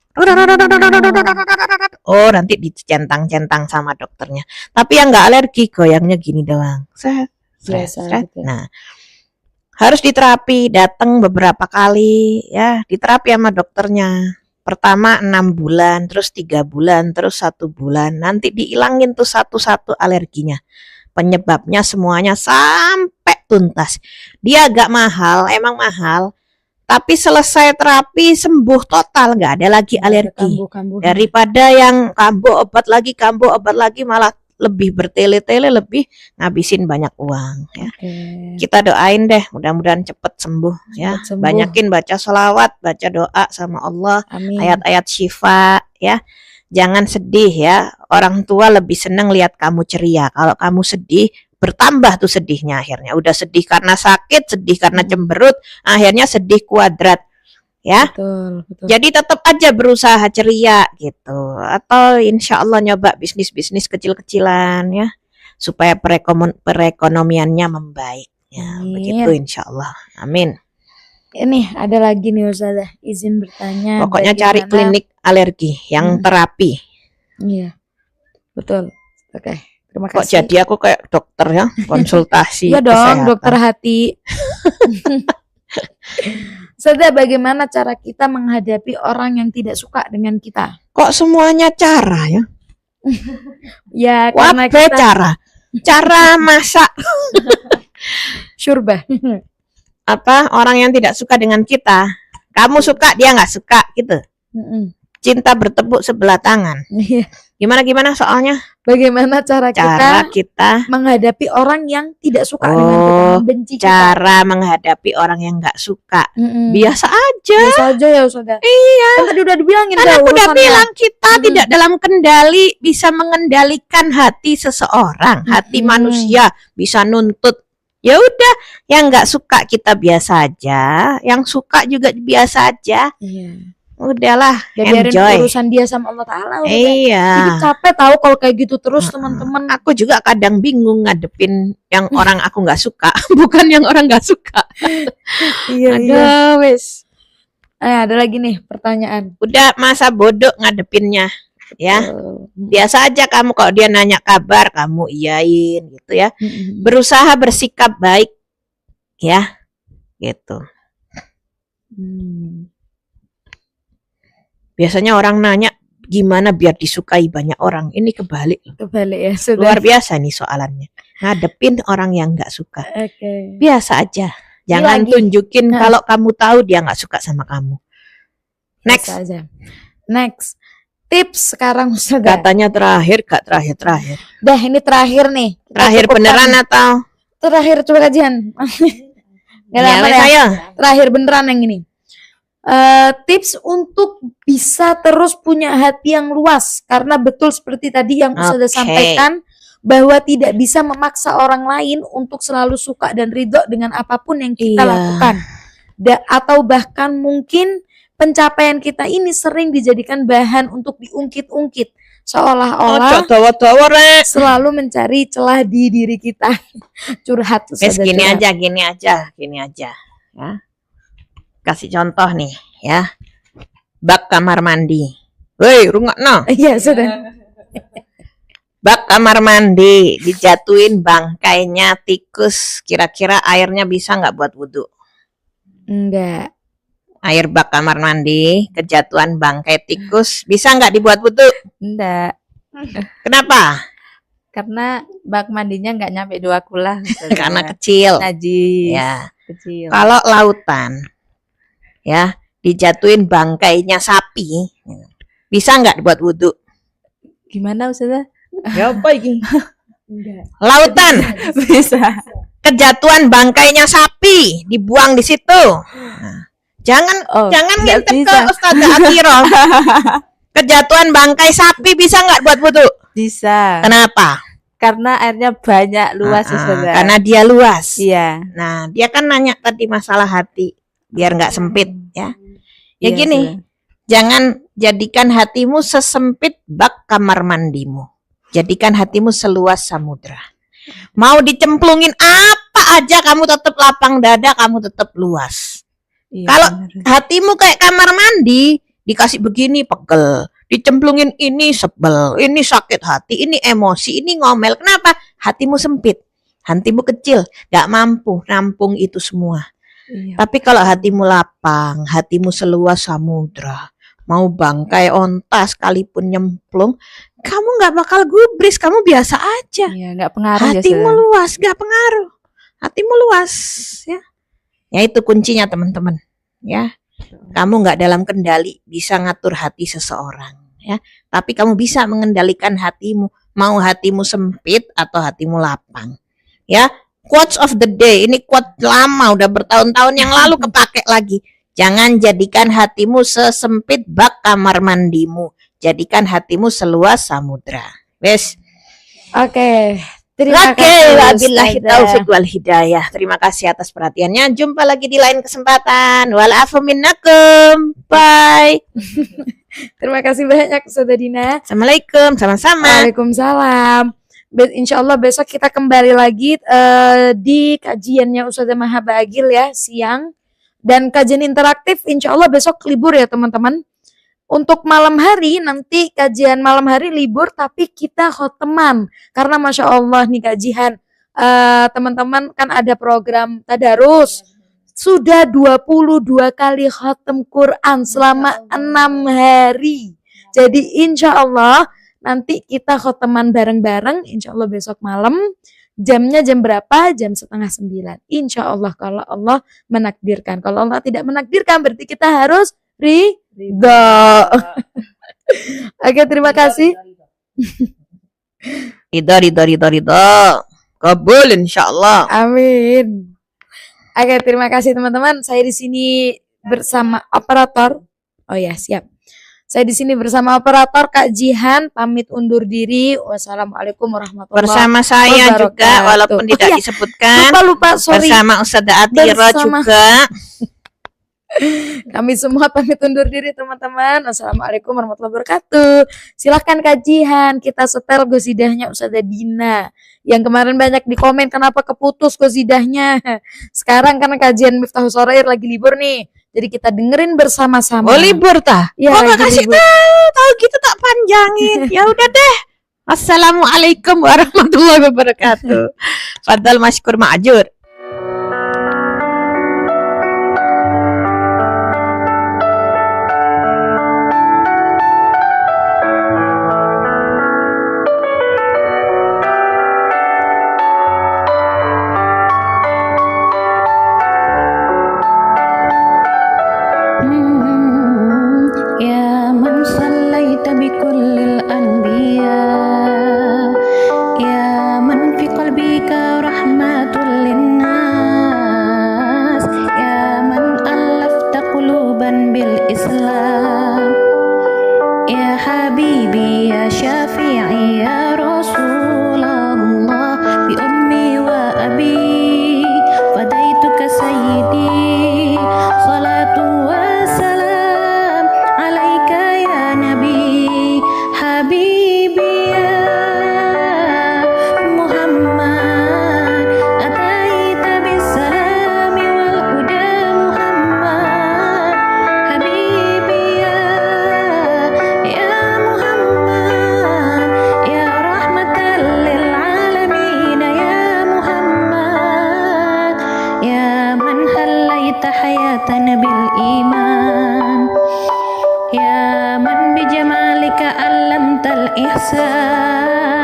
Oh, nanti dicentang-centang sama dokternya. Tapi yang nggak alergi goyangnya gini doang. Nah, harus diterapi, datang beberapa kali ya, diterapi sama dokternya. Pertama 6 bulan, terus 3 bulan, terus 1 bulan. Nanti diilangin tuh satu-satu alerginya. Penyebabnya semuanya sampai tuntas. Dia agak mahal, emang mahal. Tapi selesai terapi sembuh total, nggak ada lagi alergi. Daripada yang kambuh obat lagi malah lebih bertele-tele, lebih ngabisin banyak uang ya. Kita doain deh, mudah-mudahan cepet sembuh ya. Banyakin baca sholawat, baca doa sama Allah, ayat-ayat syifa ya. Jangan sedih ya. Orang tua lebih seneng lihat kamu ceria. Kalau kamu sedih, bertambah tuh sedihnya akhirnya. Udah sedih karena sakit, sedih karena cemberut, akhirnya sedih kuadrat. Ya, betul. Jadi tetap aja berusaha ceria gitu. Atau insya Allah nyoba bisnis-bisnis kecil-kecilan ya, supaya perekonomiannya membaik. Ya, begitu insya Allah. Amin. Ini ada lagi nih Ustazah, izin bertanya. Pokoknya cari klinik alergi yang terapi. Iya, betul. Oke, Terima Kok kasih. jadi aku kayak dokter ya, konsultasi Iya dong, kesehatan. dokter hati. Ustazah, bagaimana cara kita menghadapi orang yang tidak suka dengan kita? Kok semuanya cara ya? Ya, karena Wabe kita cara masak syurbah. apa orang yang tidak suka dengan kita. Kamu suka, dia nggak suka gitu. Mm-mm. Cinta bertepuk sebelah tangan. Iya. Gimana soalnya? Bagaimana cara Cara kita kita menghadapi orang yang tidak suka dengan kita, Oh, membenci kita? cara menghadapi orang yang nggak suka. Mm-mm. Biasa aja. Biasa aja ya Ustazah. Iya. Kan tadi udah dibilangin Kan dah aku udah urusannya. bilang kita Mm-mm. tidak dalam kendali, bisa mengendalikan hati seseorang, hati Mm-mm. manusia, bisa nuntut. Ya udah, yang nggak suka kita biasa aja, yang suka juga biasa aja. Iya. Udahlah, Ya biarin enjoy. urusan dia sama Allah Ta'ala. udah. Iya. Jadi capek tahu kalau kayak gitu terus teman-teman. Aku juga kadang bingung ngadepin yang orang aku nggak suka, bukan yang orang nggak suka. Iya, Ada wes. ada lagi nih pertanyaan. Udah masa bodoh ngadepinnya, ya. Biasa aja kamu kalau dia nanya kabar, kamu iyain gitu ya. Berusaha bersikap baik, ya, gitu. Biasanya orang nanya gimana biar disukai banyak orang. Ini kebalik loh. Kebalik ya sudah. Luar biasa nih soalannya. Ngadepin orang yang nggak suka. Oke. Biasa aja. Jangan lagi. tunjukin Nah. kalau kamu tahu dia nggak suka sama kamu. Next. Biasa aja. Next. Tips sekarang Ustazah. Katanya terakhir, gak terakhir. Dah ini terakhir nih. Kita Terakhir cukupkan. beneran atau? Terakhir coba kajian. Gak Iya, lama ya. saya. Terakhir beneran yang ini. Tips untuk bisa terus punya hati yang luas, karena betul seperti tadi yang sudah Oke. sampaikan, bahwa tidak bisa memaksa orang lain untuk selalu suka dan ridho dengan apapun yang kita Iya. lakukan. Atau bahkan mungkin pencapaian kita ini sering dijadikan bahan untuk diungkit-ungkit, seolah-olah Ojo dawa-dawa rek. selalu mencari celah di diri kita. Curhat tuh, Guys, Ustazah, gini curhat. aja. Ya. Kasih contoh nih, ya. Bak kamar mandi. Woi, rungokno. Iya sudah. Bak kamar mandi dijatuhin bangkainya tikus. Kira-kira airnya bisa nggak buat wudhu? Enggak. Air bak kamar mandi kejatuhan bangkai tikus bisa nggak dibuat wudhu? Enggak, Kenapa? karena bak mandinya nggak nyampe 2 kula. Karena kecil. najis. Ya. Kecil. Kalau lautan, ya dijatuhin bangkainya sapi, bisa nggak dibuat wudhu? Gimana Ustazah? Ya apa ini? Enggak. Lautan Bisa. kejatuhan bangkainya sapi dibuang di situ. Nah, jangan nggak ngintip ke bisa. Ustazah Atiro. Kejatuhan bangkai sapi bisa nggak buat wudhu? Bisa. Kenapa? Karena airnya banyak, luas Ustazah. Karena dia luas. Iya. Nah, dia kan nanya tadi masalah hati, biar nggak sempit, ya. Ya Iya, gini, Ustazah. jangan jadikan hatimu sesempit bak kamar mandimu. Jadikan hatimu seluas samudra. Mau dicemplungin apa aja, kamu tetap lapang dada, kamu tetap luas. Iya, Kalau benar. hatimu kayak kamar mandi, dikasih begini pegel, dicemplungin ini sebel, ini sakit hati, ini emosi, ini ngomel. Kenapa? Hatimu sempit, hatimu kecil, gak mampu nampung itu semua. Iya. Tapi kalau hatimu lapang, hatimu seluas samudra, mau bangkai onta sekalipun nyemplung, kamu gak bakal gubris, kamu biasa aja. Iya, nggak pengaruh ya Hatimu Ustazah. luas, gak pengaruh. Hatimu luas, ya. Ya itu kuncinya teman-teman, ya. Kamu nggak dalam kendali bisa ngatur hati seseorang, ya. Tapi kamu bisa mengendalikan hatimu, mau hatimu sempit atau hatimu lapang, ya. Quotes of the day, ini quote lama, udah bertahun-tahun yang lalu kepake lagi. Jangan jadikan hatimu sesempit bak kamar mandimu, jadikan hatimu seluas samudra. Wes. Oke. Terima Oke, kasih. wabillahi Ustazah. taufiq wal hidayah. Terima kasih atas perhatiannya. Jumpa lagi di lain kesempatan. Walafu minnakum. Bye. Terima kasih banyak Ustazah Dina. Assalamualaikum, sama-sama. Waalaikumsalam. Insya Allah besok kita kembali lagi di kajiannya Ustazah Mahaba Agil ya, siang. Dan kajian interaktif insya Allah besok libur ya teman-teman. Untuk malam hari nanti kajian malam hari libur tapi kita khoteman karena Masya Allah nih kajian teman-teman kan ada program tadarus sudah 22 kali khotem Quran selama 6 hari. Jadi insya Allah nanti kita khoteman bareng-bareng insya Allah besok malam. Jamnya jam berapa? Jam 8:30. Insya Allah kalau Allah menakdirkan. Kalau Allah tidak menakdirkan berarti kita harus ridho. Oke, terima kasih. Ridho. Kabul insyaallah. Amin. Oke, terima kasih teman-teman. Saya di sini bersama operator. Oh ya, siap. Saya di sini bersama operator Kak Jihan, pamit undur diri. Wassalamualaikum warahmatullahi wabarakatuh. Bersama saya juga walaupun tidak disebutkan. Lupa, sorry. Bersama Ustadzah Atira juga. Kami semua pamit undur diri teman-teman. Assalamualaikum warahmatullahi wabarakatuh. Silahkan kajian kita setel gosidahnya Ustazah Dina. Yang kemarin banyak di komen kenapa keputus gosidahnya. Sekarang karena kajian Miftahus Sharair lagi libur nih. Jadi kita dengerin bersama-sama. Oh libur tah? Ya, kok gak kasih tahu gitu tak panjangin. Ya udah deh. Assalamualaikum warahmatullahi wabarakatuh. Fadal masykur ma'ajur. يا من صليت بكل الأنبياء يا من في قلبك رحمة للناس يا من ألفت قلوبا بالإسلام يا حبيبي يا شافعي يا رسول الله بأمي وأبي فديتك سيدي صلاة وسلام عليك يا نبي حبيبي يا محمد أتيت بالسلام والهدى محمد حبيبي يا محمد يا رحمة للعالمين يا محمد يا من حليت حياتنا بالإيمان يا من بجمالك علمت الإحسان